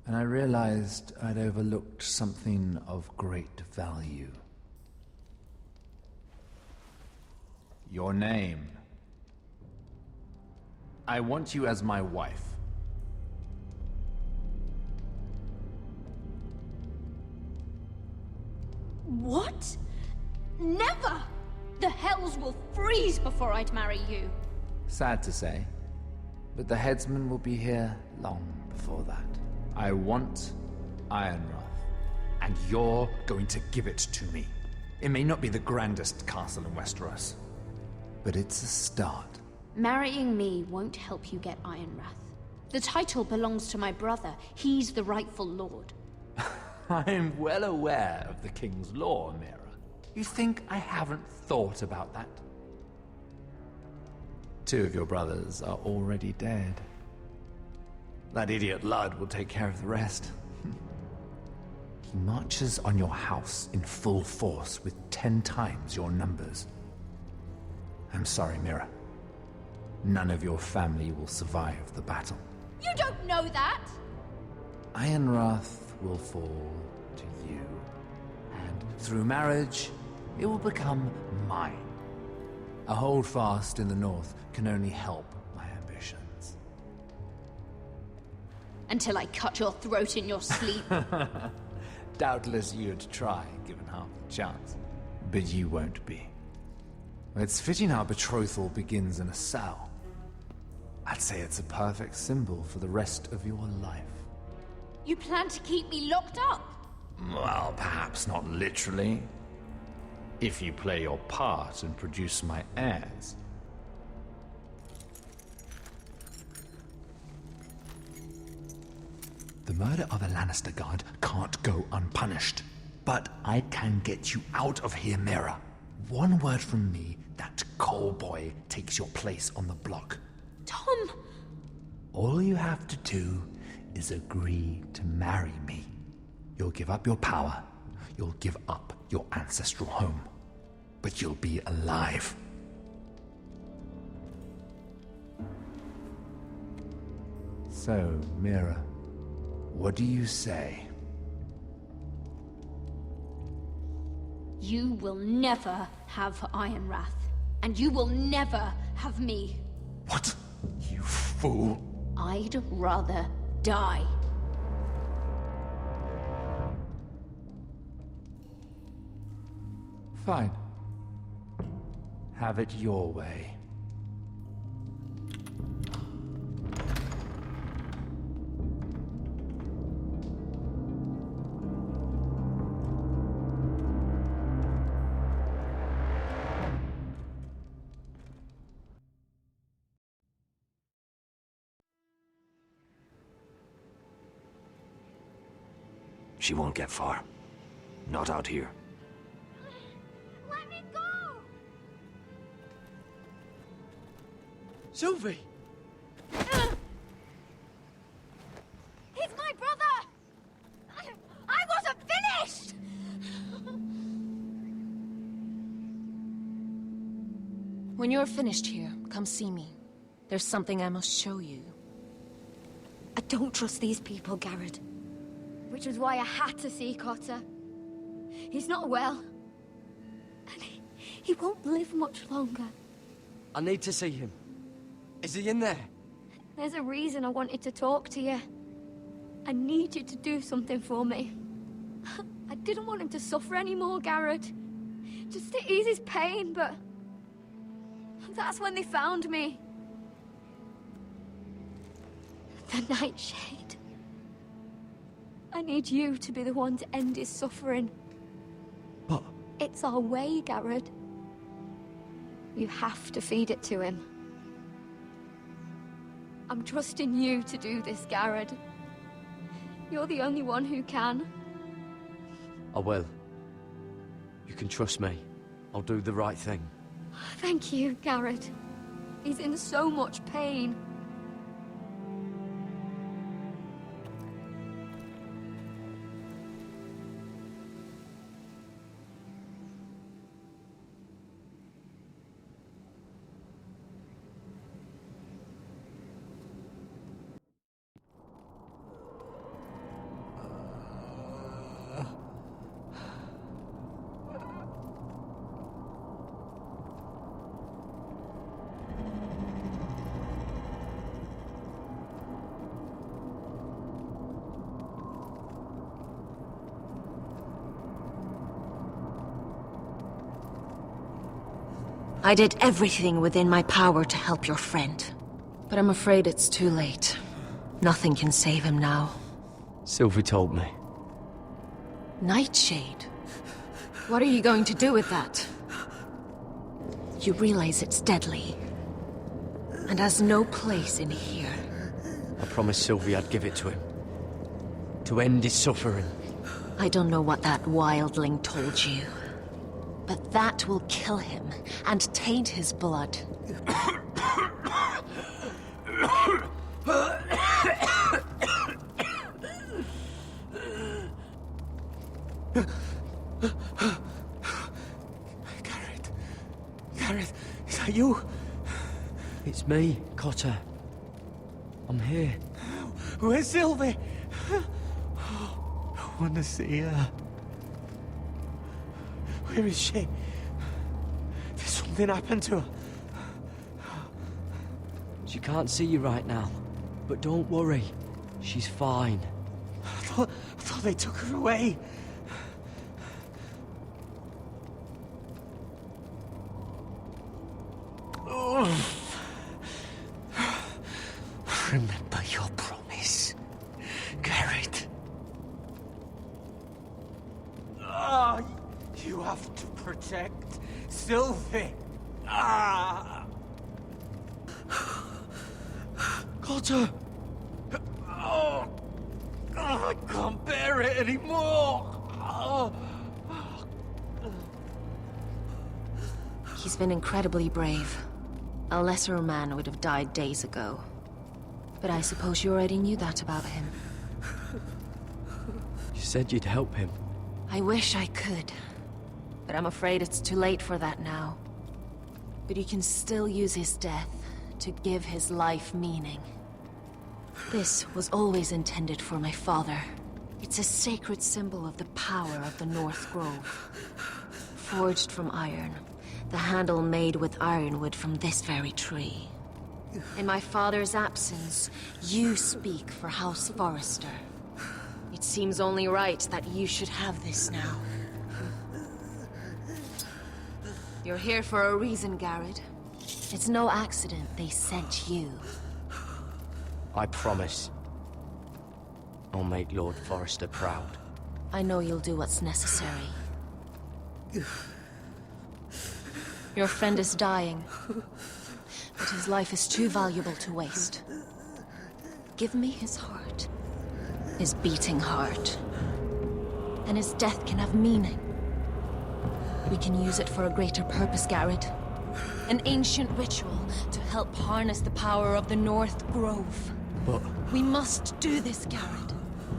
And I realized I'd overlooked something of great value. Your name. I want you as my wife. What? Never! The hells will freeze before I'd marry you. Sad to say, but the headsman will be here long before that. I want Ironrath, and you're going to give it to me. It may not be the grandest castle in Westeros, but it's a start. Marrying me won't help you get Ironrath. The title belongs to my brother. He's the rightful lord. I'm well aware of the king's law, Mira. You think I haven't thought about that? 2 of your brothers are already dead. That idiot Ludd will take care of the rest. He marches on your house in full force with 10 times your numbers. I'm sorry, Mira. None of your family will survive the battle. You don't know that! Ironrath will fall to you, and through marriage, it will become mine. A holdfast in the north can only help my ambitions. Until I cut your throat in your sleep. Doubtless you'd try, given half the chance. But you won't be. It's fitting our betrothal begins in a cell. I'd say it's a perfect symbol for the rest of your life. You plan to keep me locked up? Well, perhaps not literally. If you play your part and produce my heirs. The murder of a Lannister guard can't go unpunished. But I can get you out of here, Mira. One word from me, that coal boy takes your place on the block. Tom! All you have to do is agree to marry me. You'll give up your power. You'll give up your ancestral home. But you'll be alive. So, Mira, what do you say? You will never have Ironrath. And you will never have me. What? You fool. I'd rather die. Fine. Have it your way. She won't get far. Not out here. Let me go! Sylvie! He's my brother! I wasn't finished! When you're finished here, come see me. There's something I must show you. I don't trust these people, Garrett. Which was why I had to see Cotter. He's not well. And he won't live much longer. I need to see him. Is he in there? There's a reason I wanted to talk to you. I need you to do something for me. I didn't want him to suffer anymore, Garrett. Just to ease his pain, but... that's when they found me. The Nightshade. I need you to be the one to end his suffering. But... it's our way, Garrett. You have to feed it to him. I'm trusting you to do this, Garrett. You're the only one who can. I will. You can trust me. I'll do the right thing. Thank you, Garrett. He's in so much pain. I did everything within my power to help your friend. But I'm afraid it's too late. Nothing can save him now. Sylvie told me. Nightshade? What are you going to do with that? You realize it's deadly. And has no place in here. I promised Sylvie I'd give it to him. To end his suffering. I don't know what that wildling told you. But that will kill him and taint his blood. Garrett, is that you? It's me, Cotter. I'm here. Where's Sylvie? I want to see her. Where is she? Did something happen to her? She can't see you right now, but don't worry. She's fine. I thought they took her away. have to protect Sylvie. Ah! Cotter! Oh, I can't bear it anymore! Oh. He's been incredibly brave. A lesser man would have died days ago. But I suppose you already knew that about him. You said you'd help him. I wish I could. But I'm afraid it's too late for that now. But you can still use his death to give his life meaning. This was always intended for my father. It's a sacred symbol of the power of the North Grove. Forged from iron, the handle made with ironwood from this very tree. In my father's absence, you speak for House Forrester. It seems only right that you should have this now. You're here for a reason, Garrett. It's no accident they sent you. I promise. I'll make Lord Forrester proud. I know you'll do what's necessary. Your friend is dying, but his life is too valuable to waste. Give me his heart. His beating heart. And his death can have meaning. We can use it for a greater purpose, Garrett. An ancient ritual to help harness the power of the North Grove. But... we must do this, Garrett.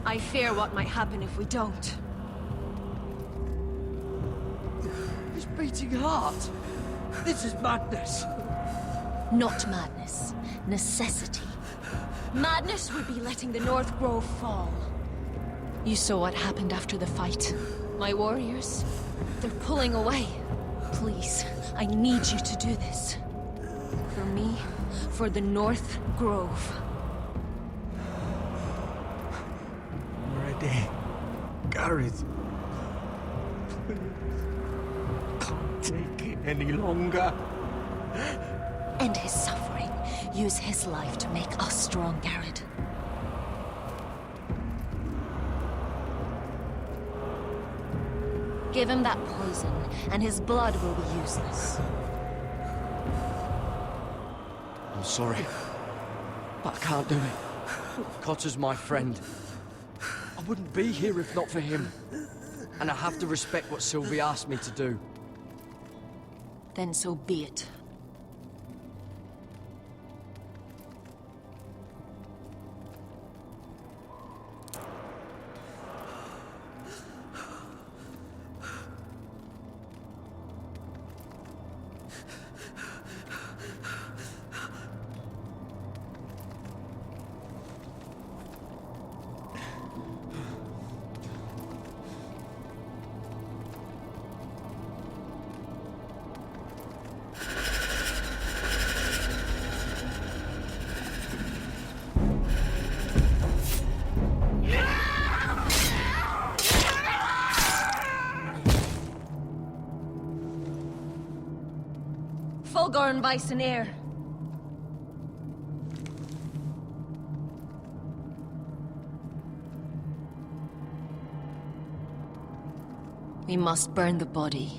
I fear what might happen if we don't. His beating heart! This is madness! Not madness. Necessity. Madness would be letting the North Grove fall. You saw what happened after the fight. My warriors, they're pulling away. Please, I need you to do this. For me, for the North Grove. I'm ready. Gareth. Please. Can't take it any longer. End his suffering. Use his life to make us strong, Garrett. Give him that poison, and his blood will be useless. I'm sorry, but I can't do it. Cotter's my friend. I wouldn't be here if not for him. And I have to respect what Sylvie asked me to do. Then so be it. Fulgor and Bisonair. We must burn the body.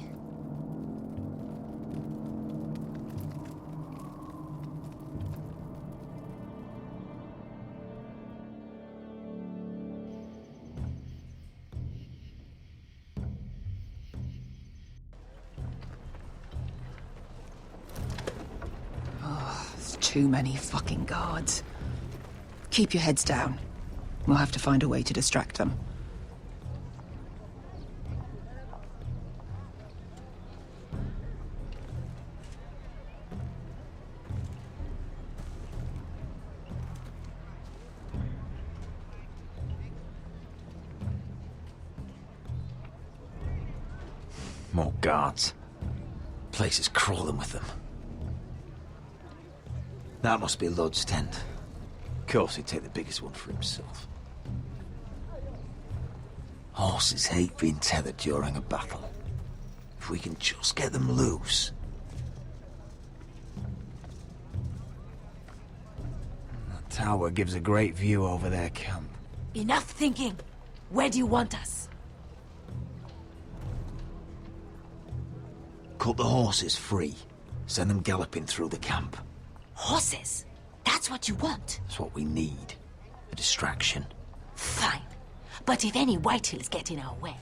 Too many fucking guards. Keep your heads down. We'll have to find a way to distract them. More guards. Place is crawling with them. That must be Lud's tent. Of course he'd take the biggest one for himself. Horses hate being tethered during a battle. If we can just get them loose. That tower gives a great view over their camp. Enough thinking! Where do you want us? cut the horses free. Send them galloping through the camp. Horses? That's what you want? That's what we need. A distraction. Fine. But if any Whitehills get in our way,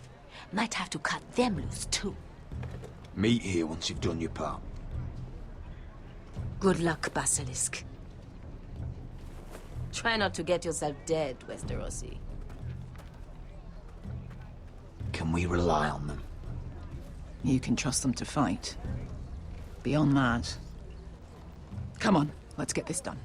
might have to cut them loose too. Meet here once you've done your part. Good luck, Basilisk. Try not to get yourself dead, Westerosi. Can we rely on them? You can trust them to fight. Beyond that... Come on, let's get this done.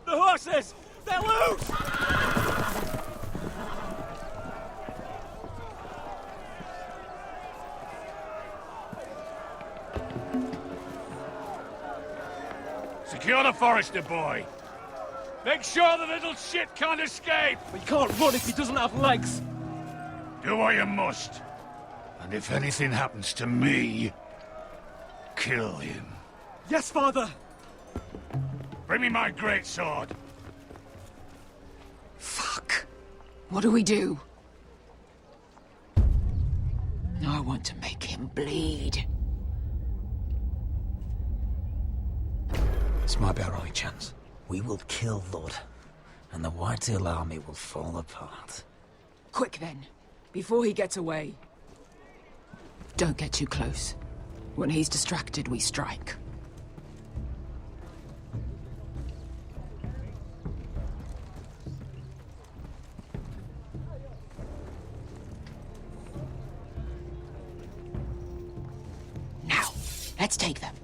The horses! They're loose! Secure the Forester boy. Make sure the little shit can't escape. He can't run if he doesn't have legs. Do what you must. And if anything happens to me, kill him. Yes, father! Bring me my greatsword. Fuck. What do we do? I want to make him bleed. This might be our only chance. We will kill Lud, and the Whitehill army will fall apart. Quick then, before he gets away. Don't get too close. When he's distracted, we strike. Now, let's take them.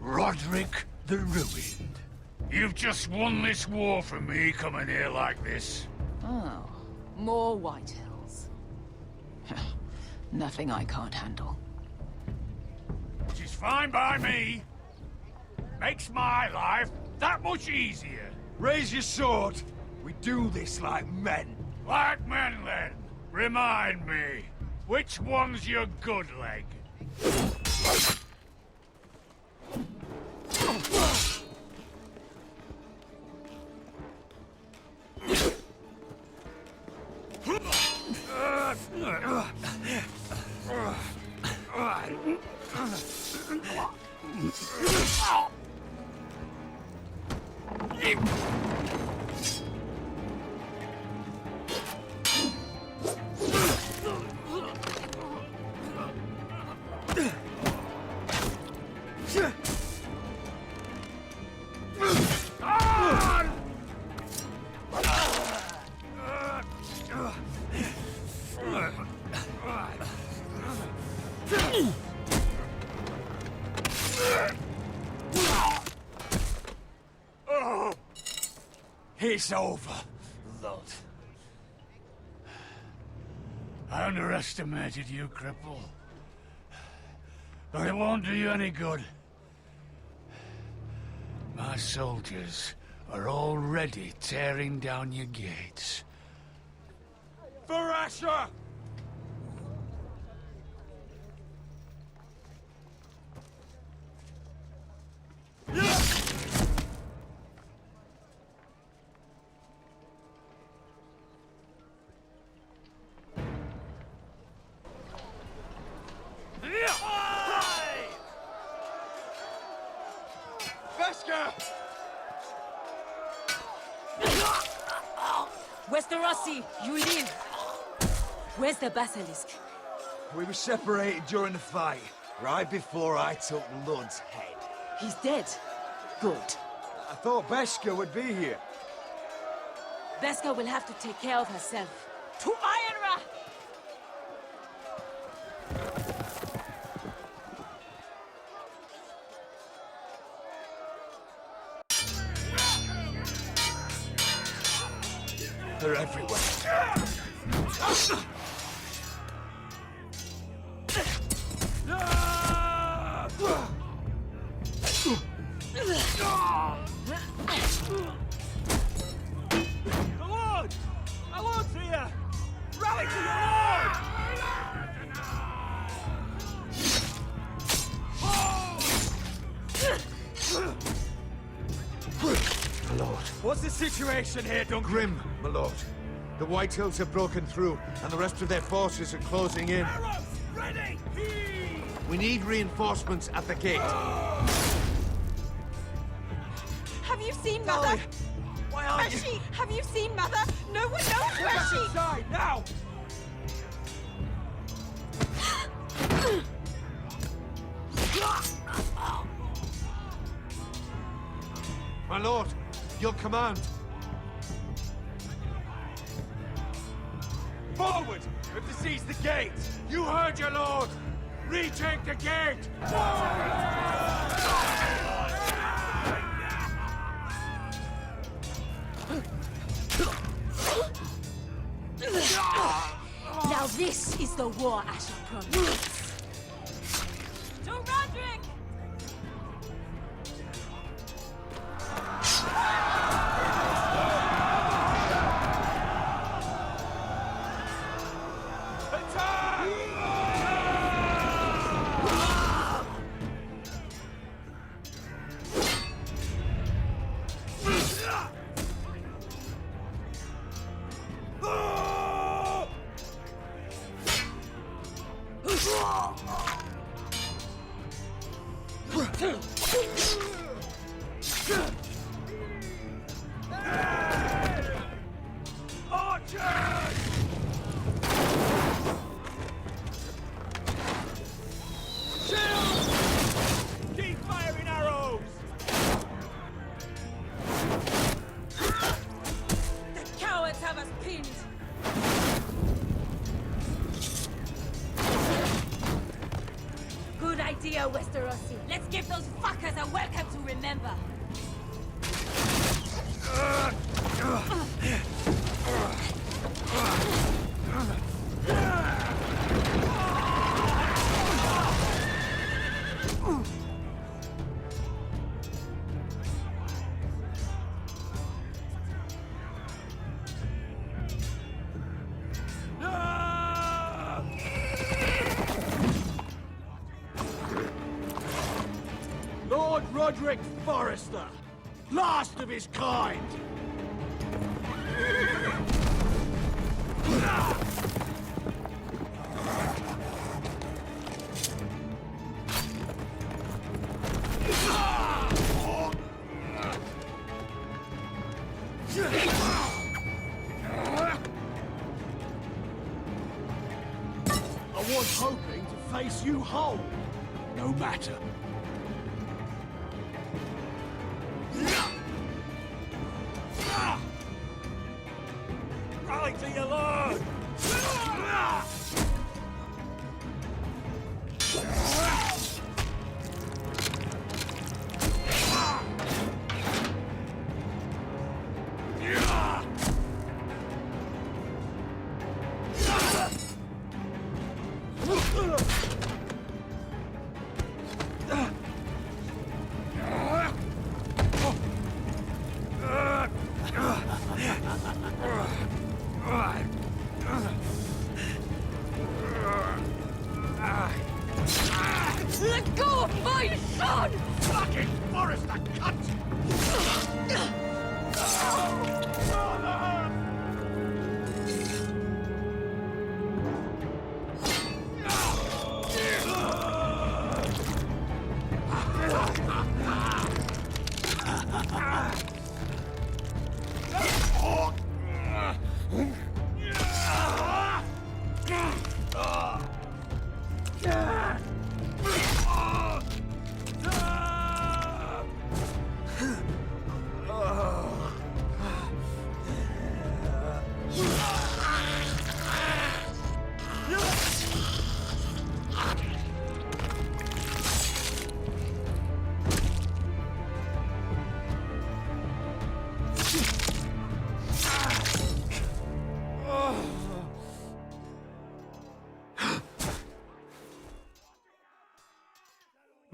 Roderick the Ruined. You've just won this war from me coming here like this. Oh, more Whitehills. Nothing I can't handle. Which is fine by me. Makes my life that much easier. Raise your sword. We do this like men. Like men, then. Remind me, which one's your good leg? It's over, Lud. I underestimated you, cripple. But it won't do you any good. My soldiers are already tearing down your gates. For Asher! Westerosi, you live. Where's the Basilisk? We were separated during the fight, right before I took Lud's head. He's dead. Good. I thought Beskha would be here. Beskha will have to take care of herself. To Ironra! They're everywhere. The Lord! Our Lord's here! Rally to your Lord! My lord. What's the situation here, Duncan? Grim, my lord. The White Hills have broken through, and the rest of their forces are closing in. Arrows, ready! We need reinforcements at the gate. Have you seen Mother? Dolly, why aren't Where's you? she? Have you seen Mother? No one knows Get where back she... inside, now! My lord, your command. Forward! We have to seize the gate! You heard your lord! Retake the gate! Now this is the war I shall promise. To Roderick! Keep firing arrows! The cowards have us pinned! Good idea, Westerosi. Let's give those fuckers a welcome to remember. Lord Roderick Forrester, last of his kind. I was hoping to face you whole. No matter. Rally to your Lord!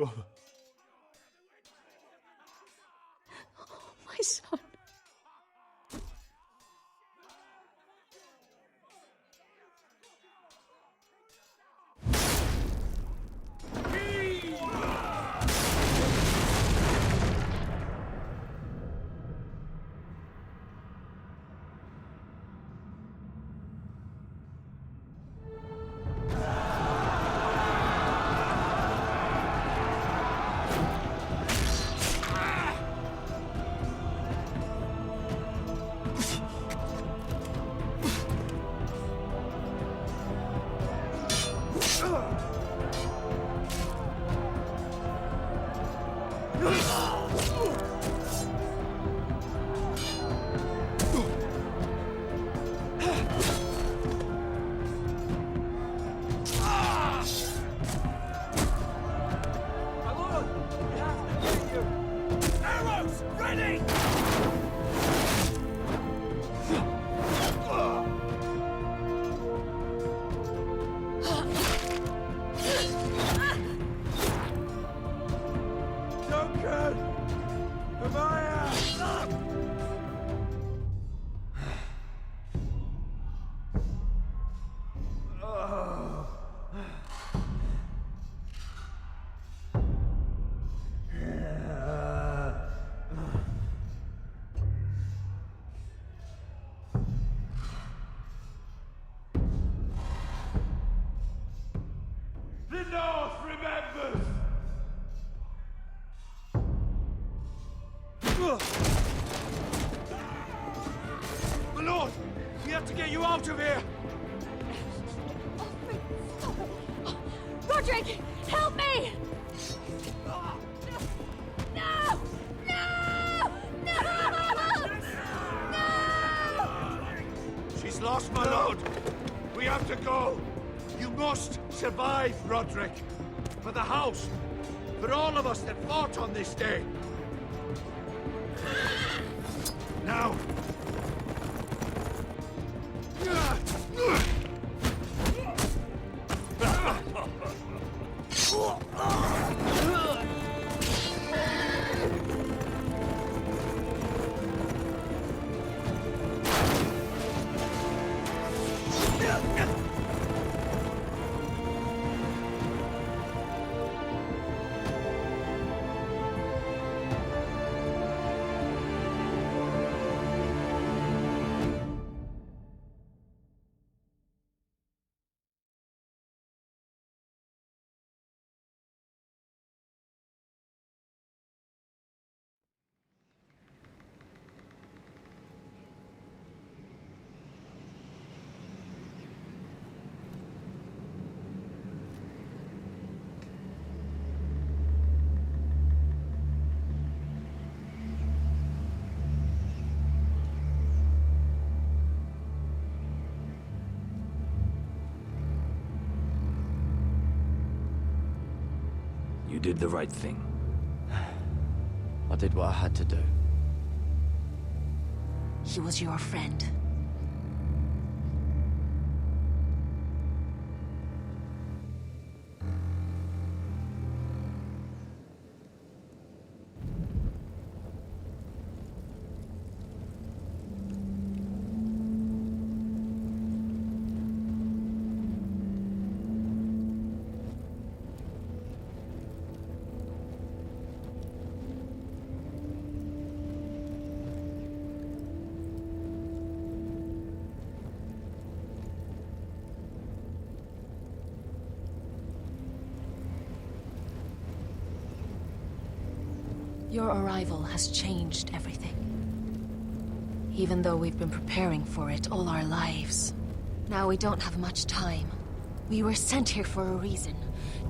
My son. The North remembers! My lord! We have to get you out of here! Roderick, help me! No! No! No! No! She's lost, my lord! We have to go! You must survive, Roderick! For the house! For all of us that fought on this day! Now! You did the right thing. I did what I had to do. He was your friend. Your arrival has changed everything. Even though we've been preparing for it all our lives. Now we don't have much time. We were sent here for a reason.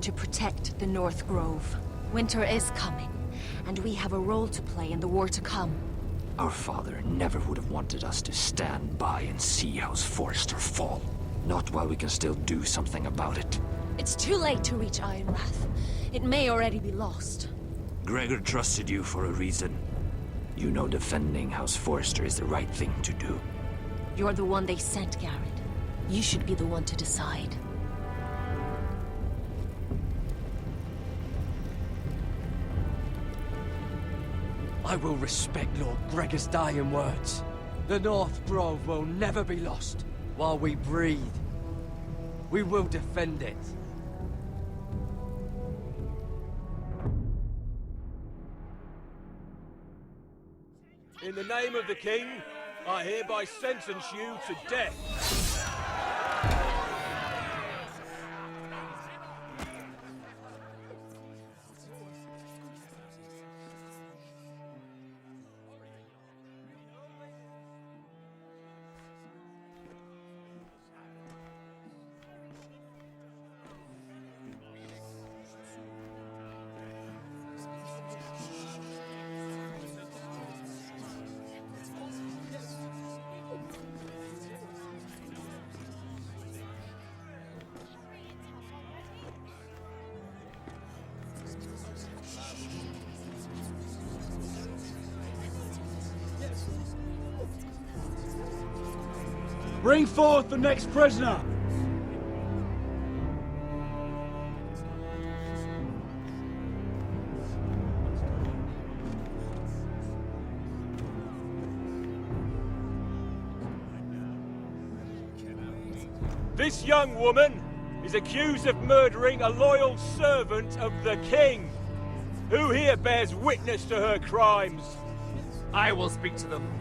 To protect the North Grove. Winter is coming, and we have a role to play in the war to come. Our father never would have wanted us to stand by and see House Forrester fall. Not while we can still do something about it. It's too late to reach Ironrath. It may already be lost. Gregor trusted you for a reason. You know defending House Forrester is the right thing to do. You're the one they sent, Garrett. You should be the one to decide. I will respect Lord Gregor's dying words. The North Grove will never be lost while we breathe. We will defend it. In the name of the King, I hereby sentence you to death. Bring forth the next prisoner! This young woman is accused of murdering a loyal servant of the King. Who here bears witness to her crimes? I will speak to them.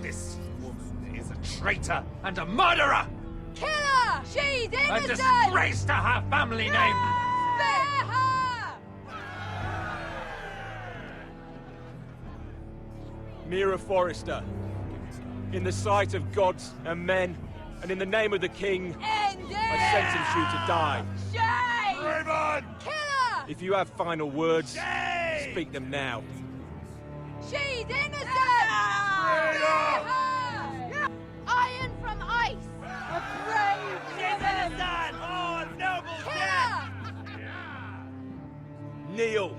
This woman is a traitor and a murderer! Kill her! She's A innocent! disgrace to her family name! Spare her! Mira Forrester, in the sight of gods and men, and in the name of the King, I sentence you to die. Shame! Raven! Kill her! If you have final words, speak them now. She's innocent! Spare her! Iron from ice! A brave woman! Oh, noble Kill her! Kneel.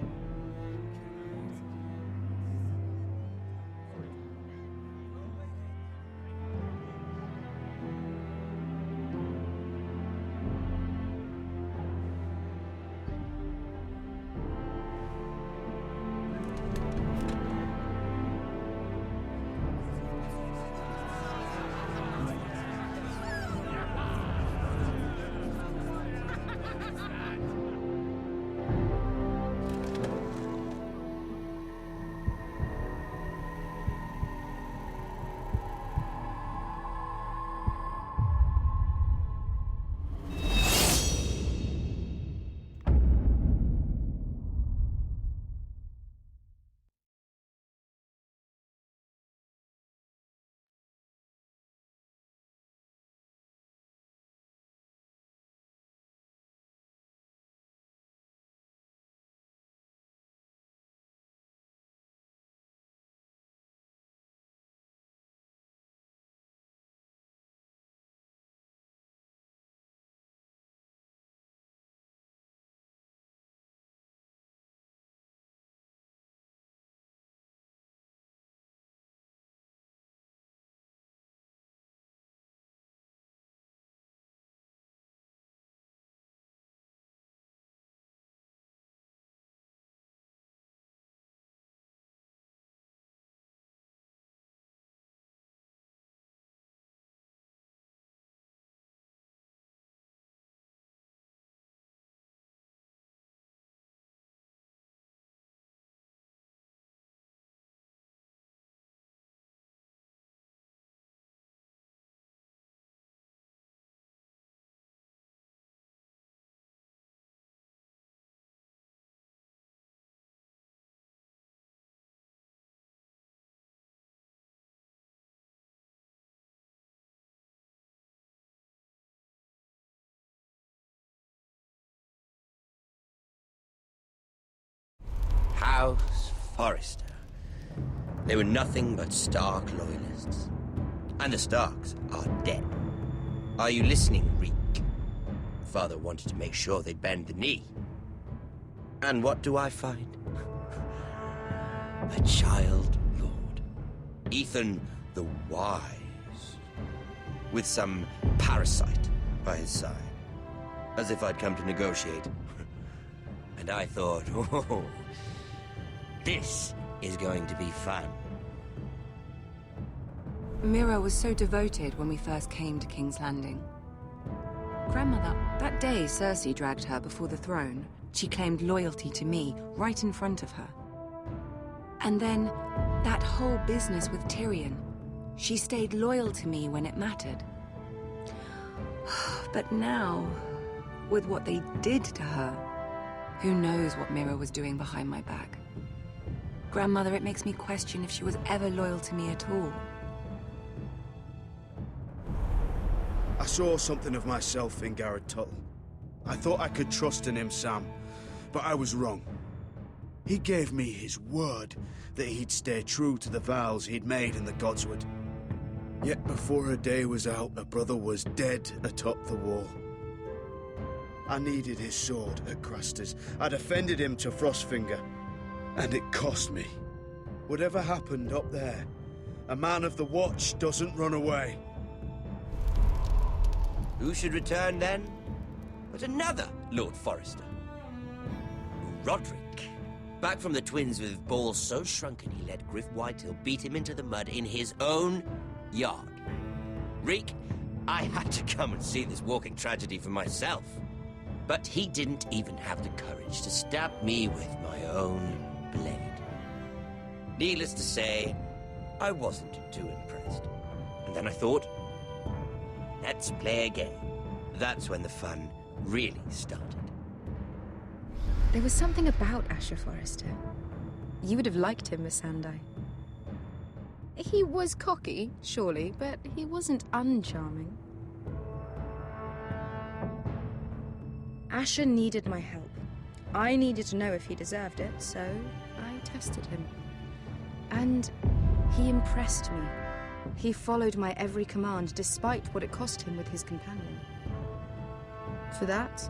House Forrester. They were nothing but Stark loyalists. And the Starks are dead. Are you listening, Reek? Father wanted to make sure they'd bend the knee. And what do I find? A child lord. Ethan the Wise. With some parasite by his side. As if I'd come to negotiate. And I thought, oh, this is going to be fun. Mira was so devoted when we first came to King's Landing. Grandmother, that day Cersei dragged her before the throne, she claimed loyalty to me right in front of her. And then, that whole business with Tyrion, she stayed loyal to me when it mattered. But now, with what they did to her, who knows what Mira was doing behind my back? Grandmother, it makes me question if she was ever loyal to me at all. I saw something of myself in Garrett Tuttle. I thought I could trust in him, Sam, but I was wrong. He gave me his word that he'd stay true to the vows he'd made in the Godswood. Yet before a day was out, a brother was dead atop the wall. I needed his sword at Craster's. I defended him to Frostfinger, and it cost me. Whatever happened up there, a man of the Watch doesn't run away. Who should return then? But another Lord Forrester. Roderick. Back from the Twins with balls so shrunken he let Griff Whitehill beat him into the mud in his own yard. Reek, I had to come and see this walking tragedy for myself. But he didn't even have the courage to stab me with my own blade. Needless to say, I wasn't too impressed. And then I thought, let's play a game. That's when the fun really started. There was something about Asher Forrester. You would have liked him, Miss Sandai. He was cocky, surely, but he wasn't uncharming. Asher needed my help. I needed to know if he deserved it, so I tested him. And he impressed me. He followed my every command, despite what it cost him with his companion. For that,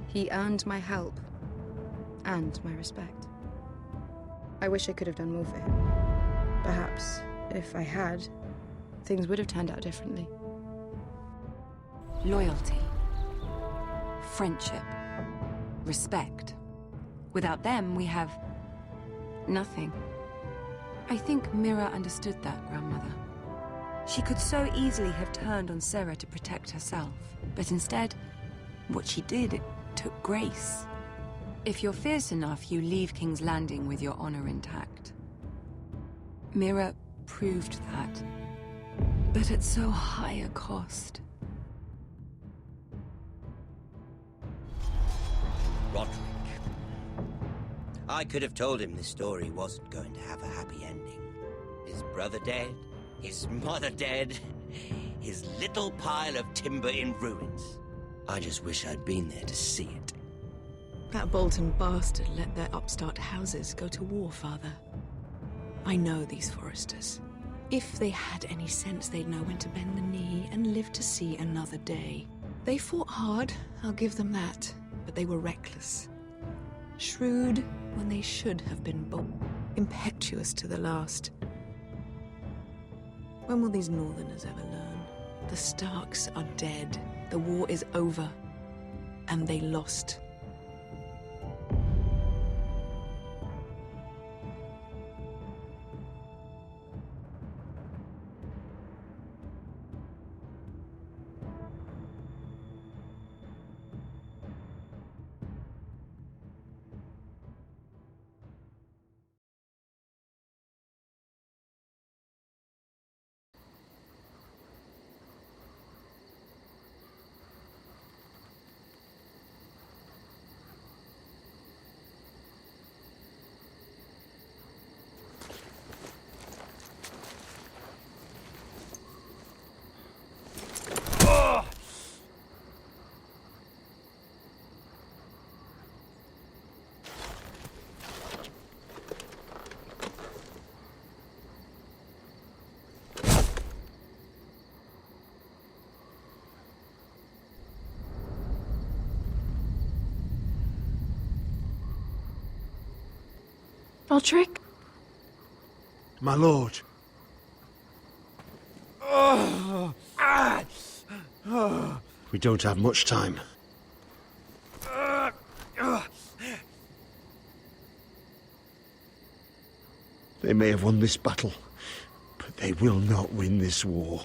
he earned my help and my respect. I wish I could have done more for him. Perhaps, if I had, things would have turned out differently. Loyalty. Friendship. Respect. Without them, we have nothing. I think Mira understood that, Grandmother. She could so easily have turned on Sarah to protect herself, but instead, what she did, it took grace. If you're fierce enough, you leave King's Landing with your honor intact. Mira proved that, but at so high a cost. Roderick. I could have told him this story wasn't going to have a happy ending. His brother dead, his mother dead, his little pile of timber in ruins. I just wish I'd been there to see it. That Bolton bastard let their upstart houses go to war, Father. I know these Forresters. If they had any sense, they'd know when to bend the knee and live to see another day. They fought hard, I'll give them that, but they were reckless. Shrewd when they should have been bold. Impetuous to the last. When will these Northerners ever learn? The Starks are dead. The war is over. And they lost. Roderick? My lord. We don't have much time. They may have won this battle, but they will not win this war.